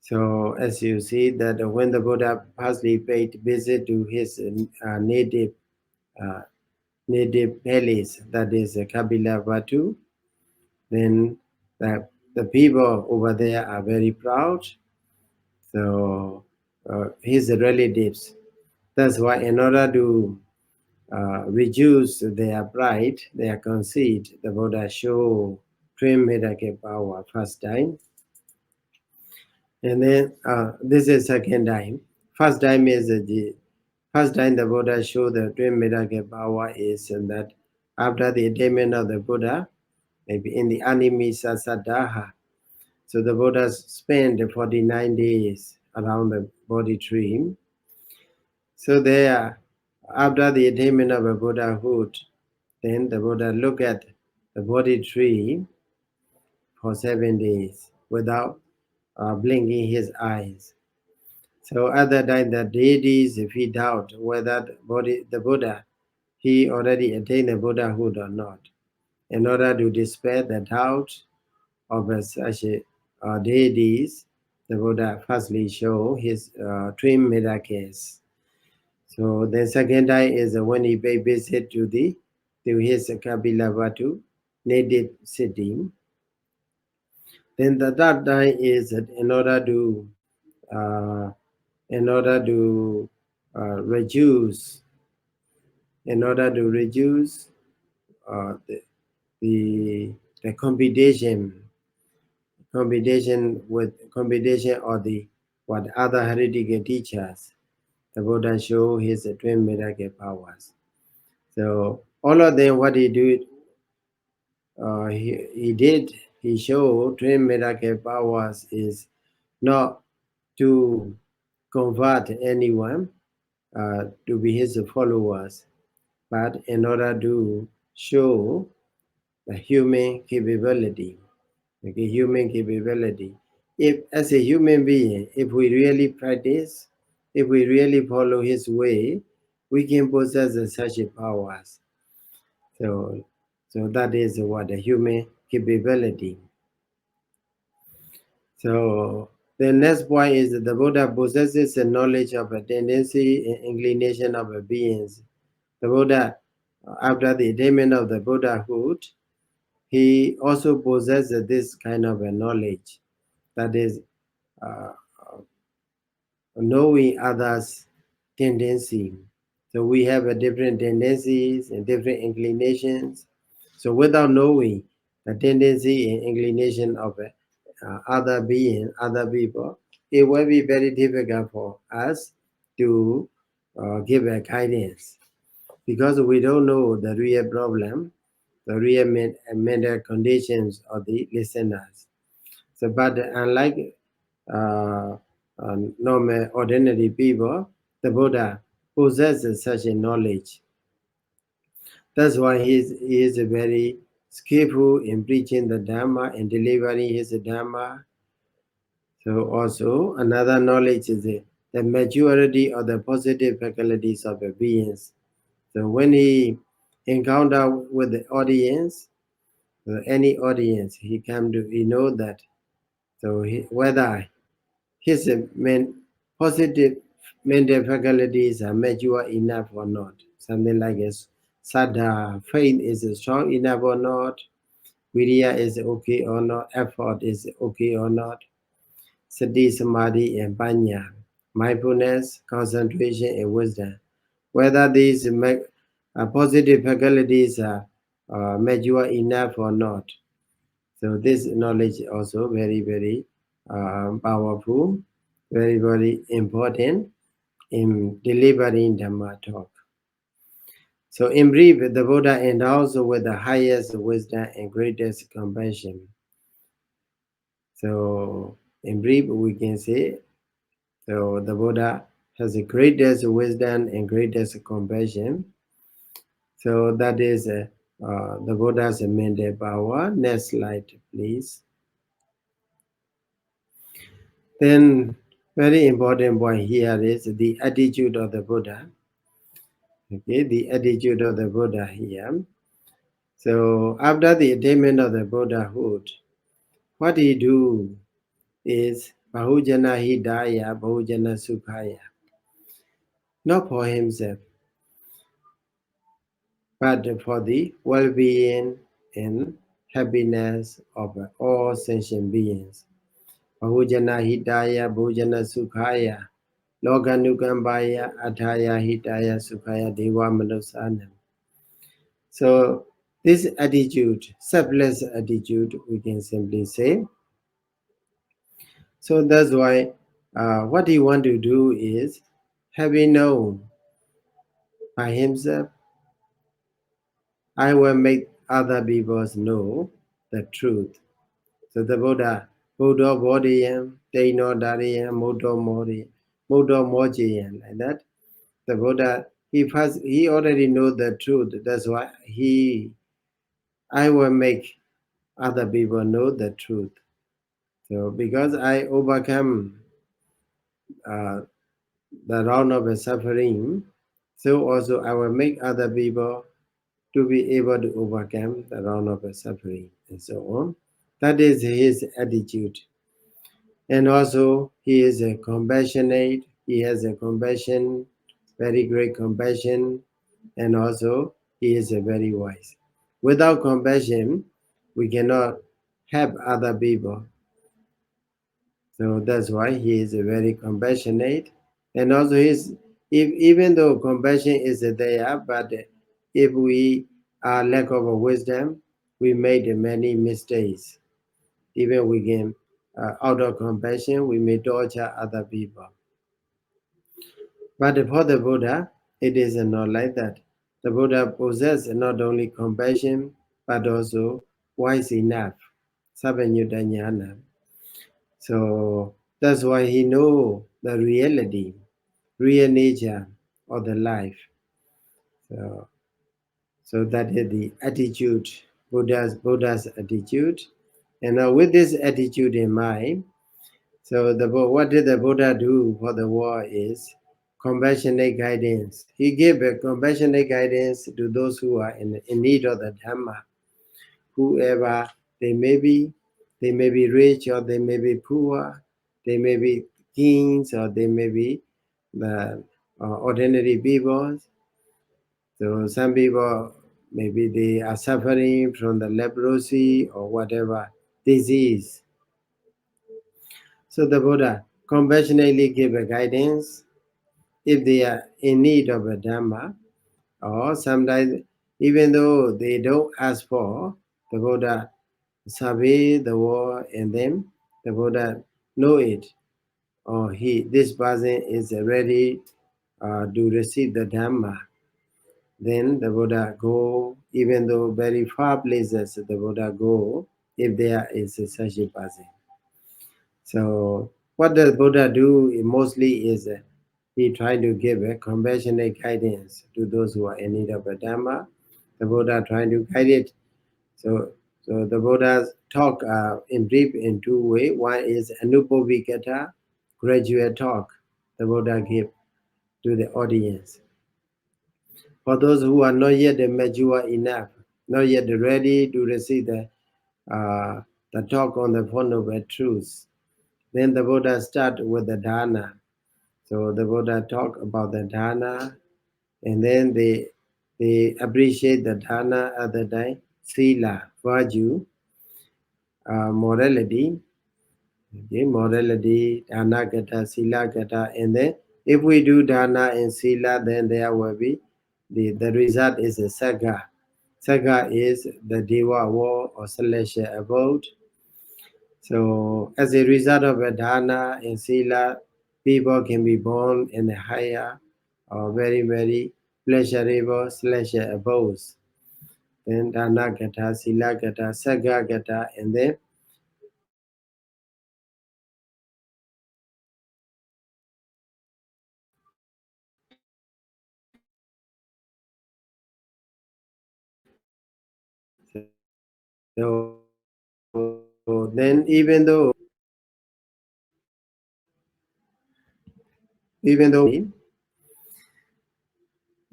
So as you see that when the Buddha firstly paid visit to his uh, native palace, that is Kapila Vatu, then the people over there are very proud. So his relatives. That's why in order to reduce their pride, their conceit, the Buddha showed twin miracle power first time. And then this is second time. First time is the first time the Buddha showed the twin miracle power is that after the attainment of the Buddha, maybe in the Animisa Sadaha, so the Buddha spent 49 days around the Bodhi tree. So there, after the attainment of a Buddhahood, then the Buddha looked at the Bodhi tree for 7 days without blinking his eyes. So at that time, the deities, if he doubt whether the Buddha, he already attained the Buddhahood or not, in order to dispel the doubt of such deities, the Buddha firstly show his twin miracles. So the second time is when he paid visit to his Kapilavatthu native city. Then the third time is in order to uh, in order to reduce, in order to reduce uh, the, the the competition or the what other heretical teachers. The Buddha show his twin miracle powers. So all of them, what he did, he did, he showed twin miracle powers is not to convert anyone to be his followers, but in order to show the human capability, okay, human capability. If as a human being, if we really practice, if we really follow his way, we can possess such powers. So, so that is what the human capability. So the next point is that the Buddha possesses a knowledge of a tendency and inclination of a beings. The Buddha, after the attainment of the Buddhahood, he also possesses this kind of a knowledge, that is uh, knowing others' tendency. So we have a different tendencies and different inclinations. So without knowing the tendency and inclination of other being, other people, it will be very difficult for us to give a guidance, because we don't know the real problem, the real mental conditions of the listeners. So, but unlike uh, normal, ordinary people, the Buddha possesses such a knowledge. That's why he is very skillful in preaching the Dhamma and delivering his Dhamma. So also another knowledge is the maturity of the positive faculties of the beings. So when he encounter with the audience, any audience, he know that. So whether his positive mental faculties are mature enough or not. Something like sadha, faith is strong enough or not, virya is okay or not, effort is okay or not, sati, samadhi, and panya, mindfulness, concentration, and wisdom. Whether these positive faculties are mature enough or not. So this knowledge is also very, very powerful, very, very important in delivering Dhamma talk. So in brief, the Buddha endows with the highest wisdom and greatest compassion. So in brief, we can say, so the Buddha has the greatest wisdom and greatest compassion. So that is the Buddha's mental power. Next slide, please. Then very important point here is the attitude of the Buddha. Okay, the attitude of the Buddha here. So after the attainment of the Buddhahood, what he do is Bahujana Hidaya, Bahujana Sukhaya. Not for himself, but for the well-being and happiness of all sentient beings. Bahujana Hidaya, Bahujana Sukhaya, Lokanukambaya, Ataya Hidaya Sukhaya Deva Manusanam. So this attitude, selfless attitude, we can simply say. So that's why what he want to do is, having known by himself, I will make other people know the truth. So the Buddha, Buddha Bodhiyam, Deno Dariyam, Mudo Modi, Mudo Mojiyam, like that. The Buddha, he already know the truth. That's why I will make other people know the truth. So because I overcome uh, the round of suffering, so also I will make other people to be able to overcome the round of suffering and so on. That is his attitude. And also he is a compassionate, he has a compassion, very great compassion, and also he is a very wise. Without compassion, we cannot help other people. So that's why he is very compassionate. And also, even though compassion is there, but if we are lack of wisdom, we made many mistakes. Even we can, out of compassion, we may torture other people. But for the Buddha, it is not like that. The Buddha possesses not only compassion, but also wise enough, Sabanyudanyana. So that's why he know the reality, real nature of the life. So, so that is the attitude, Buddha's attitude. And with this attitude in mind, so what did the Buddha do for the world is compassionate guidance. He gave a compassionate guidance to those who are in need of the Dhamma, whoever they may be. They may be rich or they may be poor. They may be kings or they may be the ordinary people. So some people, maybe they are suffering from the leprosy or whatever disease. So the Buddha compassionately gave a guidance if they are in need of a Dhamma, or sometimes even though they don't ask for, the Buddha survey the world and then the Buddha know it, or this person is ready to receive the Dhamma. Then the Buddha go, even though very far places the Buddha go, if there is such a person. So what the Buddha do mostly is he try to give a compassionate guidance to those who are in need of a Dhamma. The Buddha trying to guide it. So, so the Buddha's talk in brief in two ways. One is Anupovikata, graduate talk the Buddha give to the audience. For those who are not yet mature enough, not yet ready to receive uh, the talk on the Four Noble Truths, then the Buddha start with the dana. So the Buddha talk about the dana, and then they appreciate the dana at the time, sila, virtue, morality, okay, morality, dana gata, sila gata, and then if we do dana and sila, then there will be the result is a saga. Saga is the deva war or celestial abode. So as a result of a dana and sila, people can be born in a higher or very, very pleasurable celestial abodes. Then dana gata, sila gata, saga gata, and then so then even though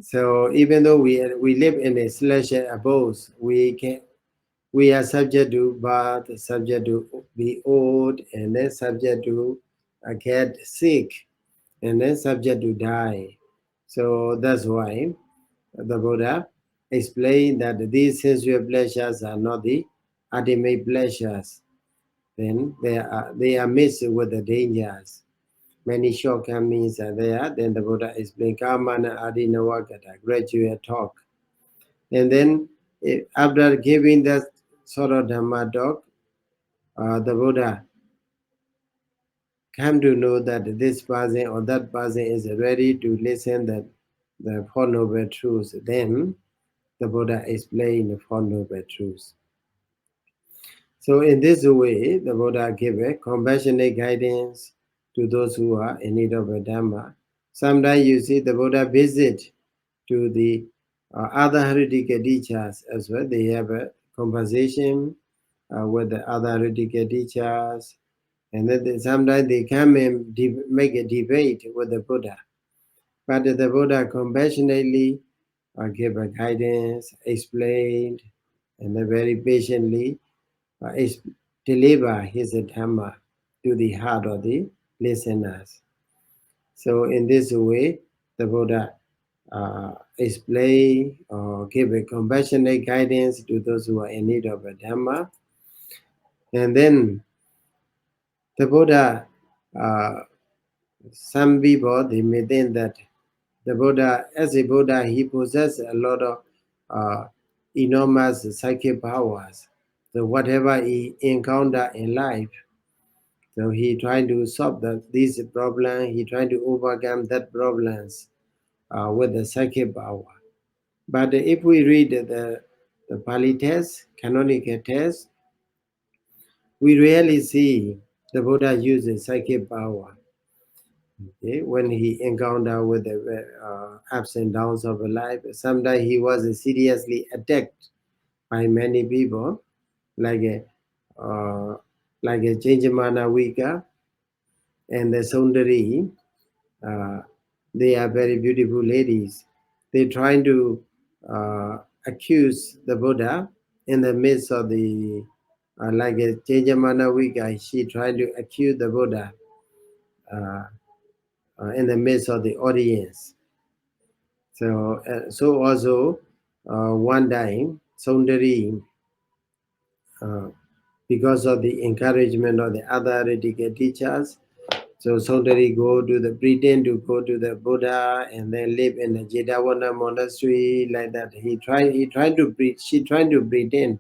so even though we live in a celestial abodes, we are subject to birth, subject to be old, and then subject to get sick, and then subject to die. So that's why the Buddha explained that these sensual pleasures are not the ultimate pleasures. Then they are mixed with the dangers. Many shortcomings are there. Then the Buddha explained Kamana Adinavagata, gradual talk. And then after giving that sort of Dhamma talk, the Buddha come to know that this person or that person is ready to listen that the Four Noble Truths. Then the Buddha explained the Four Noble Truths. So in this way, the Buddha gave a compassionate guidance to those who are in need of a Dhamma. Sometimes you see the Buddha visit to the other heretical teachers as well. They have a conversation with the other heretical teachers, and then sometimes they come and make a debate with the Buddha. But the Buddha compassionately gave a guidance, explained, and then very patiently is deliver his Dhamma to the heart of the listeners. So in this way, the Buddha explain or give a compassionate guidance to those who are in need of a Dhamma. And then the Buddha uh, some people they may think that the Buddha, as a Buddha, he possesses a lot of uh, enormous psychic powers. So whatever he encounter in life, so he trying to solve this problem. He trying to overcome that problems with the psychic power. But if we read the Pali text, canonical text, we rarely see the Buddha uses psychic power. Okay? When he encountered with the ups and downs of life, sometimes he was seriously attacked by many people, like a Chanjamana Wika and the Sundari. Uh, they are very beautiful ladies. They trying to accuse the Buddha in the midst of the like a Chanjamana Wika. She trying to accuse the Buddha uh, in the midst of the audience. So also one time, Sundari, uh, because of the encouragement of the other Redika teachers, so Sundari go to the pretend to go to the Buddha and then live in the Jedavana monastery like that. She tried to pretend,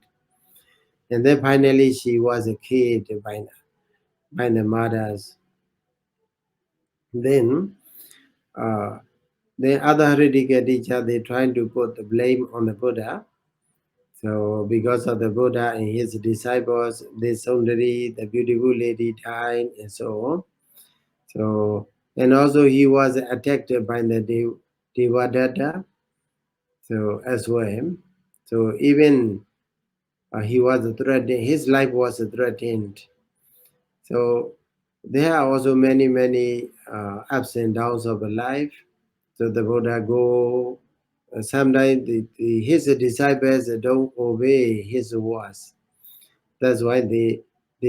and then finally she was killed by the mothers. Then uh, the other Redika teacher they trying to put the blame on the Buddha. So because of the Buddha and his disciples, this Sundari, the beautiful lady, died and so on. So and also he was attacked by the Devadatta, so as well. So even he was threatened, his life was threatened. So there are also many ups and downs of life. So the Buddha go. Sometimes his disciples don't obey his words. That's why they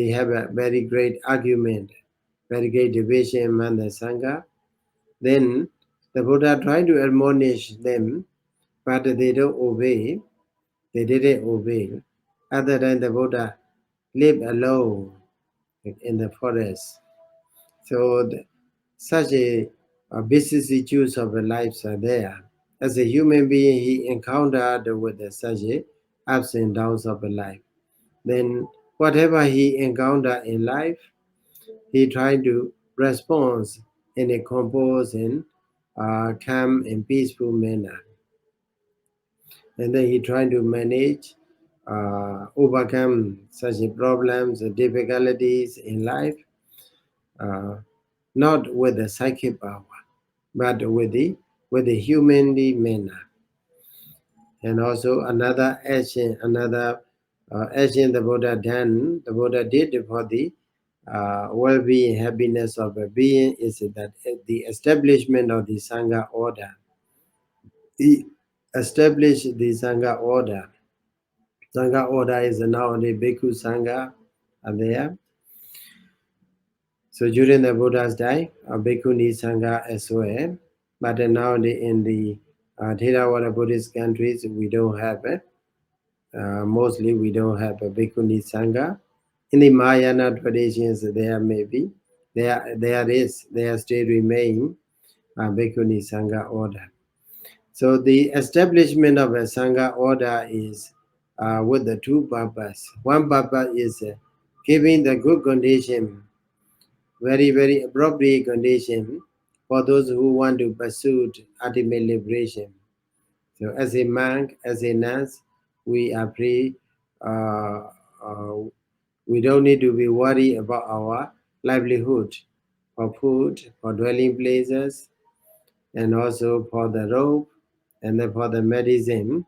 have a very great argument, very great division among the Sangha. Then the Buddha tried to admonish them, but they don't obey. They didn't obey. Other than the Buddha lived alone in the forest. So such a vicissitudes of the lives are there. As a human being, he encountered with such a ups and downs of life. Then whatever he encountered in life, he tried to respond in a composed and calm and peaceful manner. And then he tried to manage, overcome such problems and difficulties in life, uh, not with the psychic power, but with the humanly manner. And also another action the Buddha done, the Buddha did for the well-being, happiness of a being is that the establishment of the Sangha order. He established the Sangha order. Sangha order is now the Bhikkhu Sangha are there. So during the Buddha's time, Bhikkhuni Sangha as well. But now in the Theravada Buddhist countries, we don't have it. Mostly we don't have a Bhikkhuni Sangha. In the Mahayana traditions, there may be. There still remain Bhikkhuni Sangha order. So the establishment of a Sangha order is with the two purpose. One purpose is giving the good condition, very appropriate condition for those who want to pursue ultimate liberation. So as a monk, as a nurse, we are free. Uh, uh, we don't need to be worried about our livelihood, for food, for dwelling places, and also for the robe, and then for the medicine.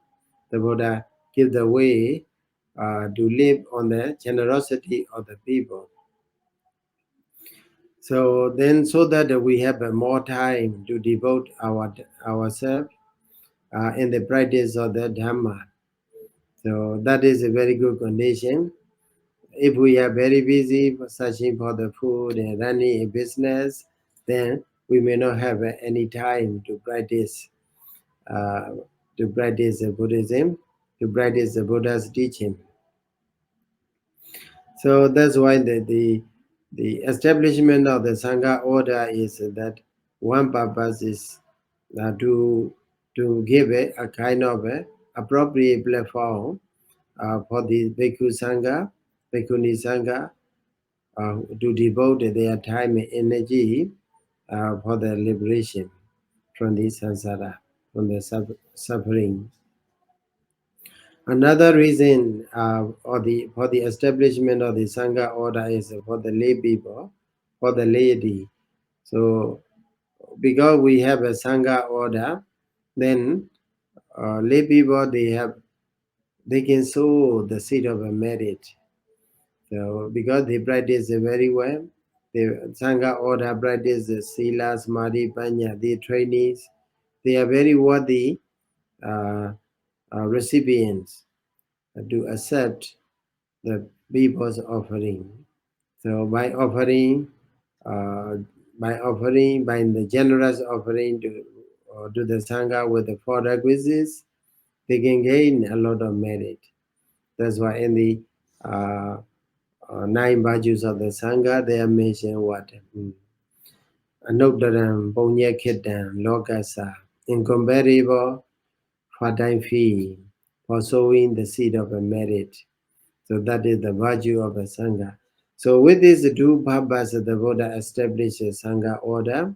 The Buddha give the way to live on the generosity of the people. So then, so that we have more time to devote ourselves in the practice of the Dhamma. So that is a very good condition. If we are very busy searching for the food and running a business, then we may not have any time uh, to practice Buddhism, to practice the Buddha's teaching. So that's why The establishment of the Sangha order is that one purpose is to give a kind of appropriate platform for the Bhikkhu Sangha, Bhikkhuni Sangha, to devote their time and energy for the liberation from the samsara, from the suffering. Another reason for the establishment of the Sangha order is for the lay people, for the laity. So because we have a Sangha order, then lay people they can sow the seed of a merit. So because they practice very well, the Sangha order practice the Sila, Samadhi, Panya, the trainees, they are very worthy uh, recipients to accept the people's offering. So uh, by the generous offering to the Sangha with the four requisites, they can gain a lot of merit. That's why in the uh, nine virtues of the Sangha, they are mentioned what? Anukdaram, Punyakhitam, Lokasa, incomparable for time fee, for sowing the seed of a merit. So that is the virtue of a Sangha. So with these two purposes, the Buddha established a Sangha order.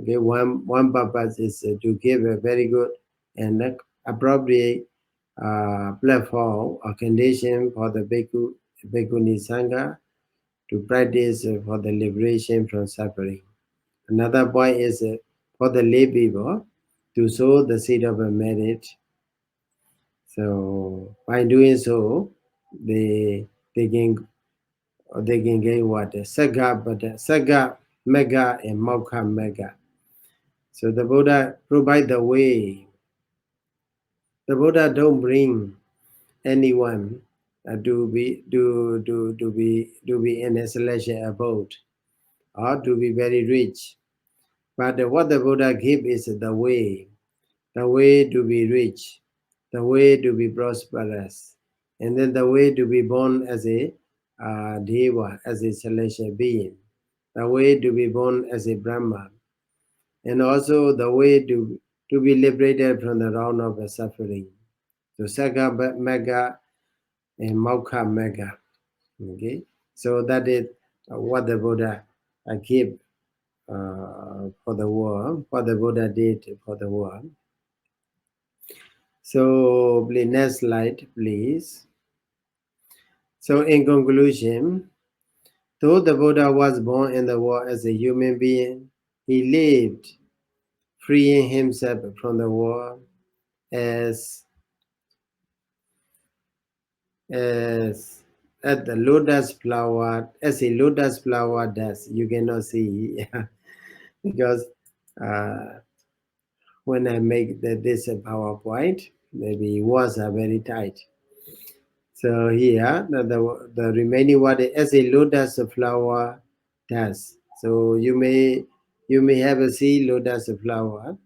Okay, one purpose is to give a very good and appropriate platform or condition for the Bhikkhuni Sangha to practice for the liberation from suffering. Another point is for the lay people to sow the seed of a merit. So by doing so, they they can they can gain what? Saga, Mega, and Mokha Mega. So the Buddha provide the way. The Buddha don't bring anyone to be in a celestial abode or to be very rich. But what the Buddha give is the way to be rich, the way to be prosperous, and then the way to be born as a deva, as a celestial being, the way to be born as a Brahma, and also the way to be liberated from the round of the suffering. So Saga Mega and Mokha Mega. Okay, so that is what the Buddha gave for the world, what the Buddha did for the world. So please, next slide, please. So in conclusion, though the Buddha was born in the world as a human being, he lived freeing himself from the world as as at the lotus flower, as a lotus flower does. You cannot see because uh, when I make this PowerPoint, maybe words are very tight. So here, the remaining word is as a lotus flower does. So you may have a sea lotus flower.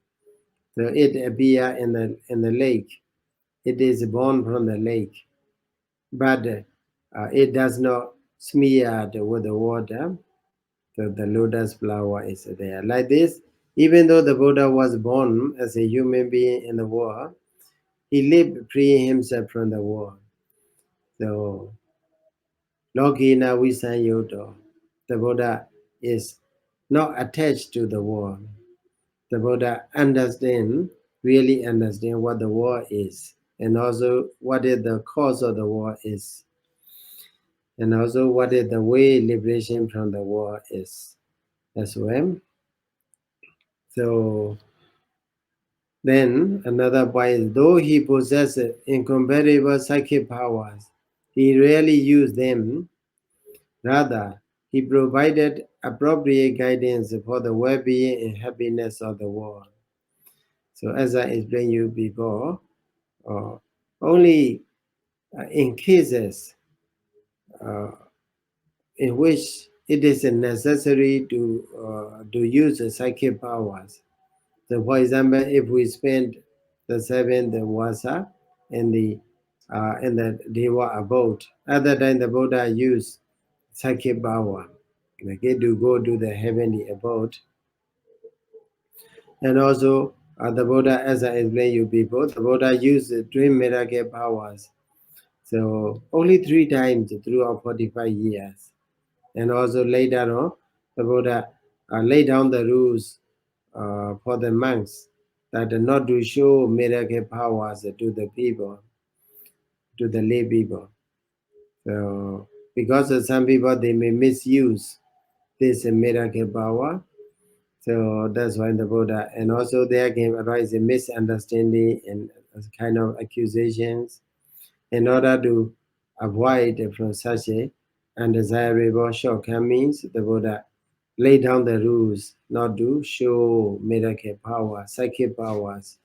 So it appear in the lake. It is born from the lake, but it does not smear with the water. So the lotus flower is there. Like this, even though the Buddha was born as a human being in the world, he lived free himself from the world. So Logina Visanyoto, the Buddha is not attached to the world. The Buddha really understand what the world is, and also what is the cause of the world is, and also what is the way liberation from the world is as well. So then another point is, though he possesses incomparable psychic powers, he rarely used them. Rather, he provided appropriate guidance for the well-being and happiness of the world. So as I explained you before, uh, only in cases uh, in which it is necessary to use the psychic powers. So for example, if we spend the seventh wasa in the Deva abode, other than the Buddha used psychic power. okay, to go to the heavenly abode. And also, the Buddha, as I explained you before, the Buddha used the dream miracle powers. So only 3 times throughout 45 years. And also later on, the Buddha laid down the rules for the monks that not to show miracle powers to the people, to the lay people. So because some people they may misuse this miracle power, so that's why the Buddha, and also there can arise a misunderstanding and kind of accusations. In order to avoid from such a undesirable shortcomings, the Buddha laid down the rules not to show miracle power, psychic powers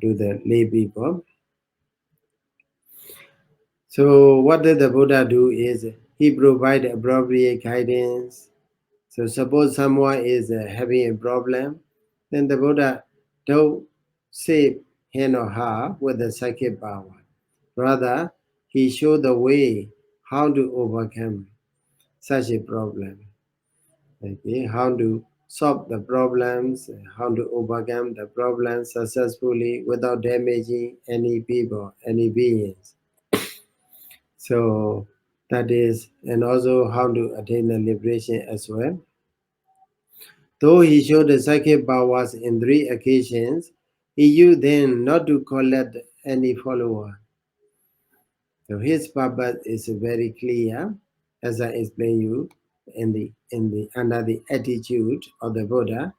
to the lay people. So what did the Buddha do is he provided appropriate guidance. So suppose someone is having a problem, then the Buddha don't save him or her with the psychic power. Rather, he showed the way how to overcome such a problem. Okay, how to solve the problems, how to overcome the problems successfully without damaging any people, any beings. So that is, and also how to attain the liberation as well. Though he showed the psychic powers in 3 occasions, he used them not to collect any follower. So his purpose is very clear, as I explained you in the under the attitude of the Buddha.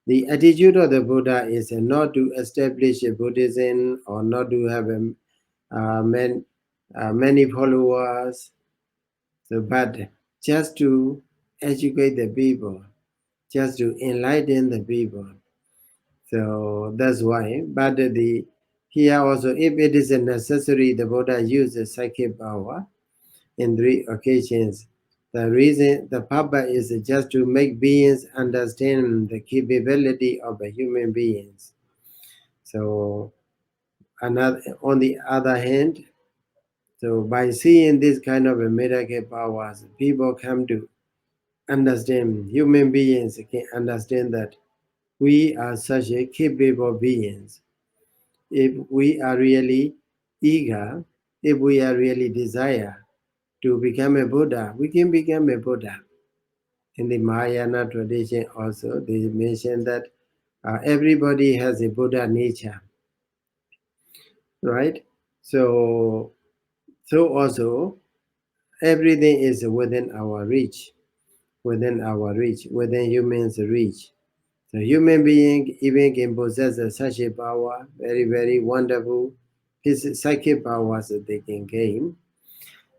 The attitude of the Buddha is not to establish a Buddhism or not to have many followers, so, but just to educate the people, just to enlighten the people. So that's why. But here also, if it is necessary, the Buddha uses psychic power in 3 occasions. The purpose is just to make beings understand the capability of the human beings. So on the other hand, so by seeing this kind of a miracle powers, people come to understand, human beings can understand that we are such a capable beings. If we are really eager, if we are really desire to become a Buddha, we can become a Buddha. In the Mahayana tradition also, they mention that everybody has a Buddha nature, right? So, so also everything is within our reach, within humans' reach. So human being even can possess such a power, very, very wonderful psychic powers that they can gain.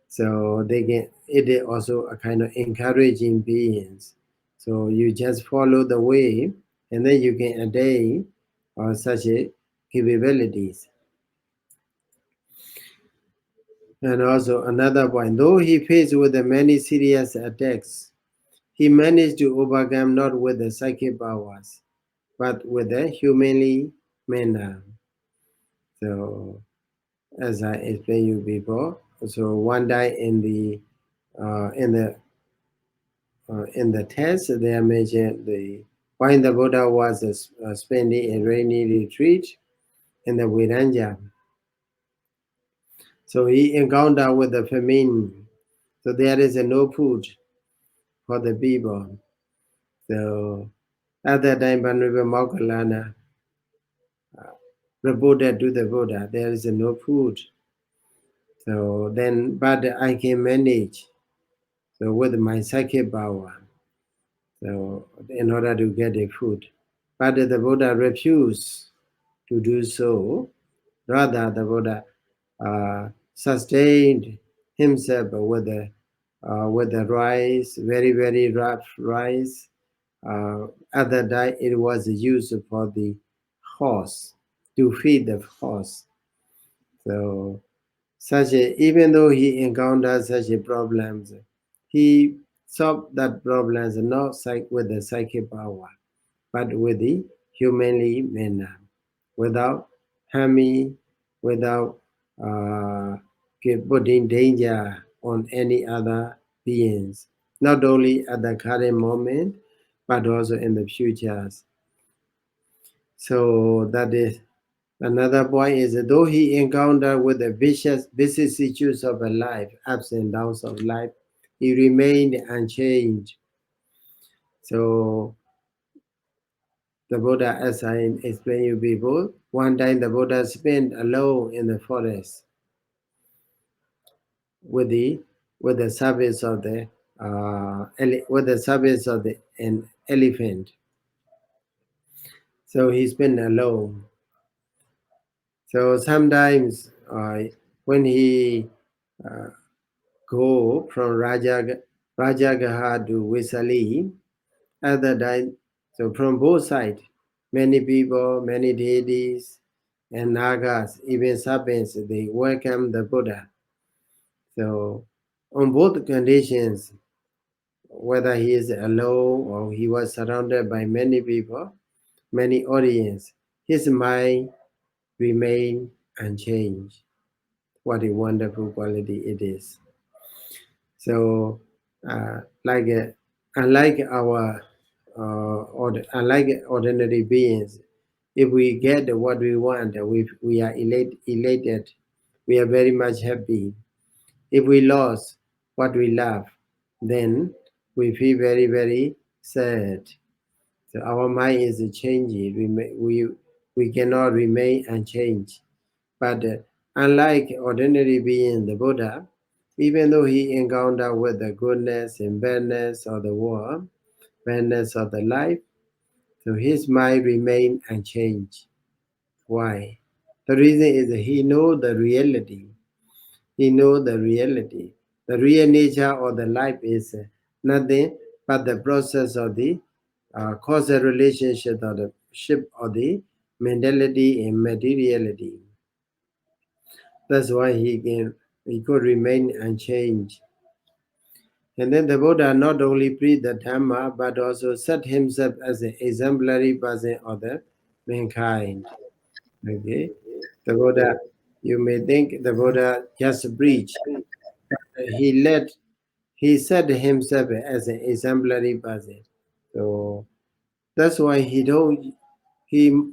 So they can, it is also a kind of encouraging beings. So you just follow the way and then you can attain such a capabilities. And also another point, though he faced with the many serious attacks, he managed to overcome not with the psychic powers, but with the humanly manner. So as I explained you before, so one day in the uh, in the in the text, they are mentioned when the Buddha was spending a rainy retreat in the Viranja. So he encountered with the famine. So there is no food for the people. So at that time, Venerable Moggallana reported to the Buddha, there is no food. So then, but I can manage. So with my psychic power, so in order to get the food. But the Buddha refused to do so. Rather, the Buddha sustained himself with the rice, very, very rough rice. At that time, it was used for the horse, to feed the horse. So even though he encountered such a problems, he solved that problems not with the psychic power, but with the humanly manner, without harming, without putting danger on any other beings. not only at the current moment, but also in the futures. So that is another point is that though he encountered with the vicissitudes of a life, ups and downs of life, he remained unchanged. So the Buddha, as I explained you before, one time the Buddha spent alone in the forest with the with the service of the with the service of an elephant. So he spent alone. So sometimes when he uh, go from Rajagaha to Vesali, other time, so from both sides, many people, many deities, and Nagas, even serpents, they welcome the Buddha. So on both conditions, whether he is alone or he was surrounded by many people, many audience, his mind remained unchanged. What a wonderful quality it is. So, like unlike our unlike ordinary beings, if we get what we want, we are elated. We are very much happy. If we lost what we love, then we feel very very sad. So our mind is changing. We cannot remain unchanged. But unlike ordinary being, the Buddha, even though he encountered with the goodness and badness of the world, badness of the life, so his mind remained unchanged. Why? The reason is that he knows the reality. He knows the reality. The real nature of the life is nothing but the process of the causal relationship of the ship of the mentality and materiality. That's why he could remain unchanged. And then the Buddha not only preached the Dhamma but also set himself as an exemplary person of the mankind. Okay, the Buddha. You may think the Buddha just preached. He led. He set himself as an exemplary person. So that's why he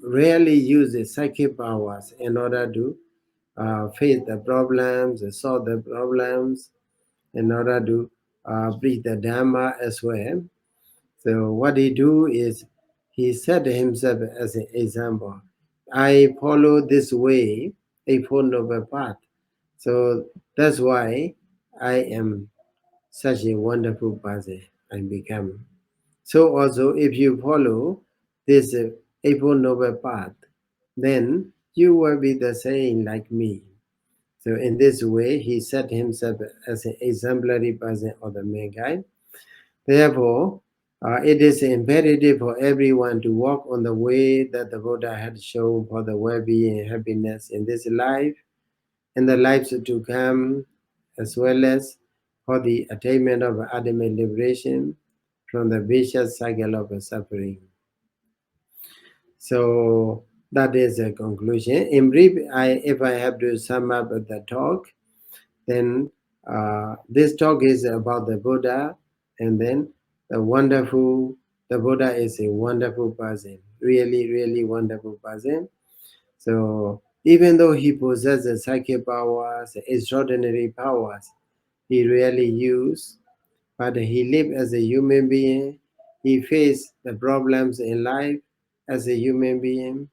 rarely uses psychic powers in order to face the problems, solve the problems, in order to preach the Dhamma as well. So what he do is he set himself as an example. I follow this way, a Four Noble Path. So that's why I am such a wonderful person I become. So also if you follow this Eightfold Noble Path, then you will be the same like me. So in this way, he set himself as an exemplary person of the mankind. Therefore, it is imperative for everyone to walk on the way that the Buddha had shown for the well-being and happiness in this life and the lives to come, as well as for the attainment of ultimate liberation from the vicious cycle of suffering. So that is a conclusion. In brief, if I have to sum up the talk, then this talk is about the Buddha, and then the Buddha is a wonderful person, really, really wonderful person. So even though he possesses psychic powers, extraordinary powers, he rarely used, but he lived as a human being. He faced the problems in life as a human being,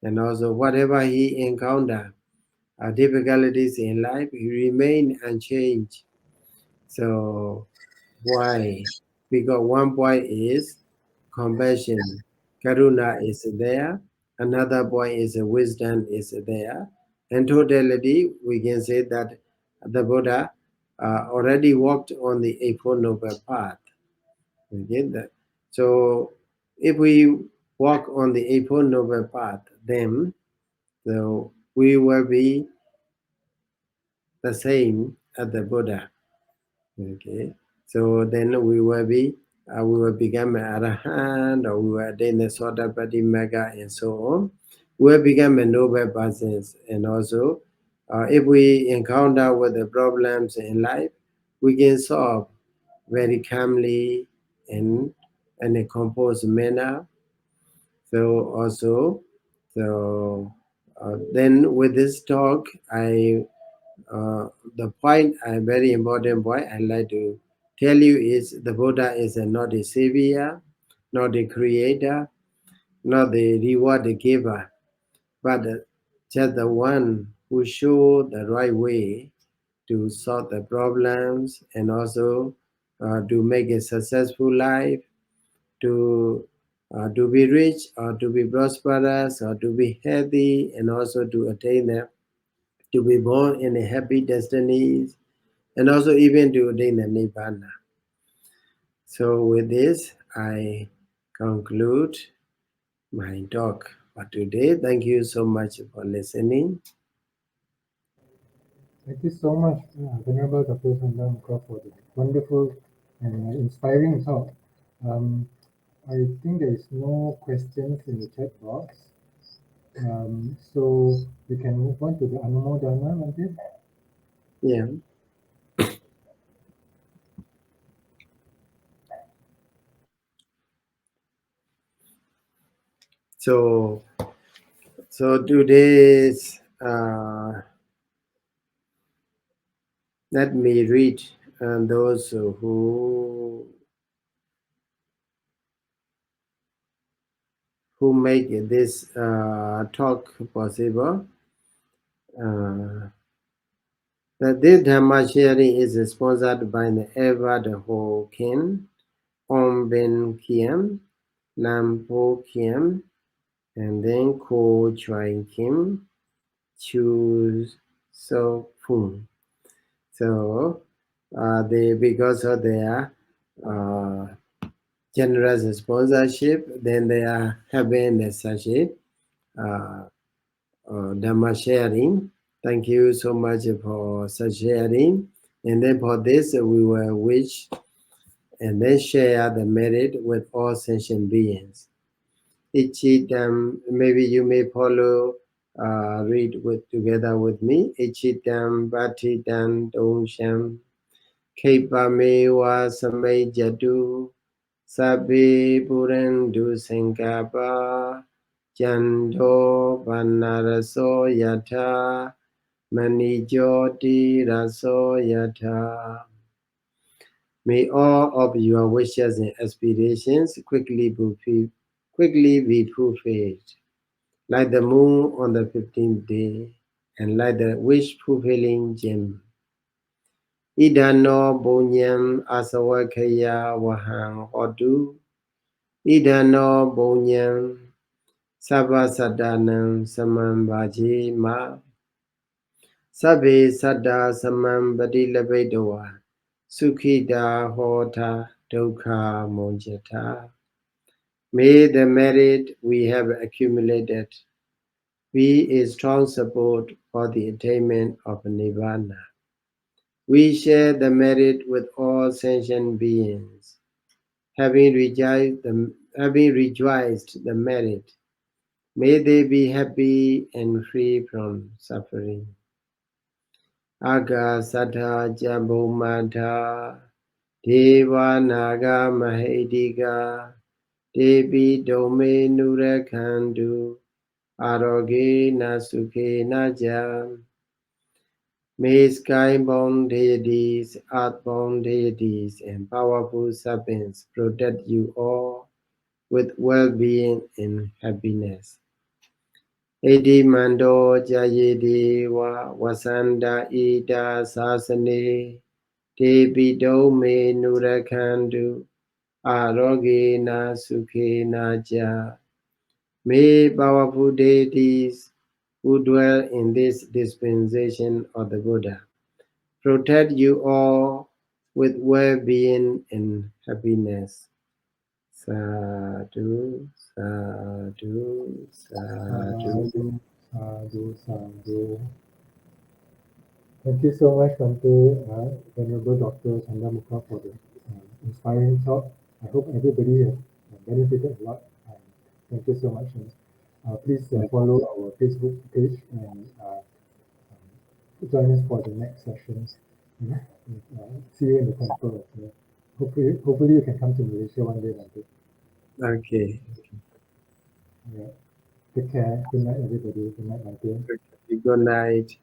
and also whatever he encountered, difficulties in life, he remained unchanged. So why? Because one point is compassion, karuna is there. Another point is wisdom is there. In totality, we can say that the Buddha already walked on the Eightfold Noble Path. Okay? So if we walk on the Eightfold Noble Path, then so we will be the same as the Buddha. Okay, so then we will become an arahant, or we will attain the Sotapatti Magga, and so on. We will become a noble persons, and also, if we encounter with the problems in life, we can solve very calmly and in a composed manner. So also, so then with this talk, the point, a very important point I'd like to tell you is the Buddha is not a savior, not a creator, not the reward giver, but just the one who showed the right way to solve the problems and also to make a successful life, to be rich or to be prosperous or to be healthy and also to attain them, to be born in a happy destiny and also even to attain the nibbana. So with this, I conclude my talk for today. Thank you so much for listening. Thank you so much, Venerable Dr. Candamukha, for the wonderful and inspiring talk. Um, I think there is no questions in the chat box, so we can move on to the Anumodana, Bhante. Yeah. So today's let me read those who make this talk possible. Uh, this Dhamma sharing is sponsored by the ever the Hoh Kin, Ong Beng Kiang, Lum Poh Khiam, and then Chooi Kim, Chooi Foon. So they, because of their uh, generous sponsorship, then they are having such a uh, Dhamma sharing. Thank you so much for such sharing. And then for this, we will wish and then share the merit with all sentient beings. Ichidam, maybe you may follow, read with together with me. Ichidam Bhatidam Dongsham Kepamewa Samay Jadu Sabi Purandu Sankapa Jando Vanaraso Yata Manijoti Raso Yata. May all of your wishes and aspirations quickly be fulfilled, like the moon on the 15th day, and like the wish-fulfilling gem. Idano Bonyam Asawakaya Wahang Hodu. Idano Bonyam Sabbasadanam Samambaji Ma. Sabbe Sada Samambadi Labedoa. Sukhida Hota Dukha Monjata. May the merit we have accumulated be a strong support for the attainment of Nirvana. We share the merit with all sentient beings, having rejoiced the merit. May they be happy and free from suffering. Aga Saddha Jambomata Deva Naga Mahediga Devi Dome Nurakandu Aroge Nasuke Najam. May sky-born deities, earth-born deities, and powerful serpents protect you all with well-being and happiness. Edi mando jayede wa wasanda ida sasane devi dome nurakandu aroge na suke na ja. May powerful deities who dwell in this dispensation of the Buddha protect you all with well-being and happiness. Sadhu, sadhu, sadhu. Sadhu, sadhu, sadhu. Thank you so much, Bhante, Venerable Dr. Candamukha, for the inspiring talk. I hope everybody has benefited a lot. Thank you so much. And please follow our Facebook page and join us for the next sessions. See you in the temple. Okay? hopefully you can come to Malaysia one day, Bhante. Okay. Yeah. Take care. Good night, everybody. Good night, Bhante. Good night.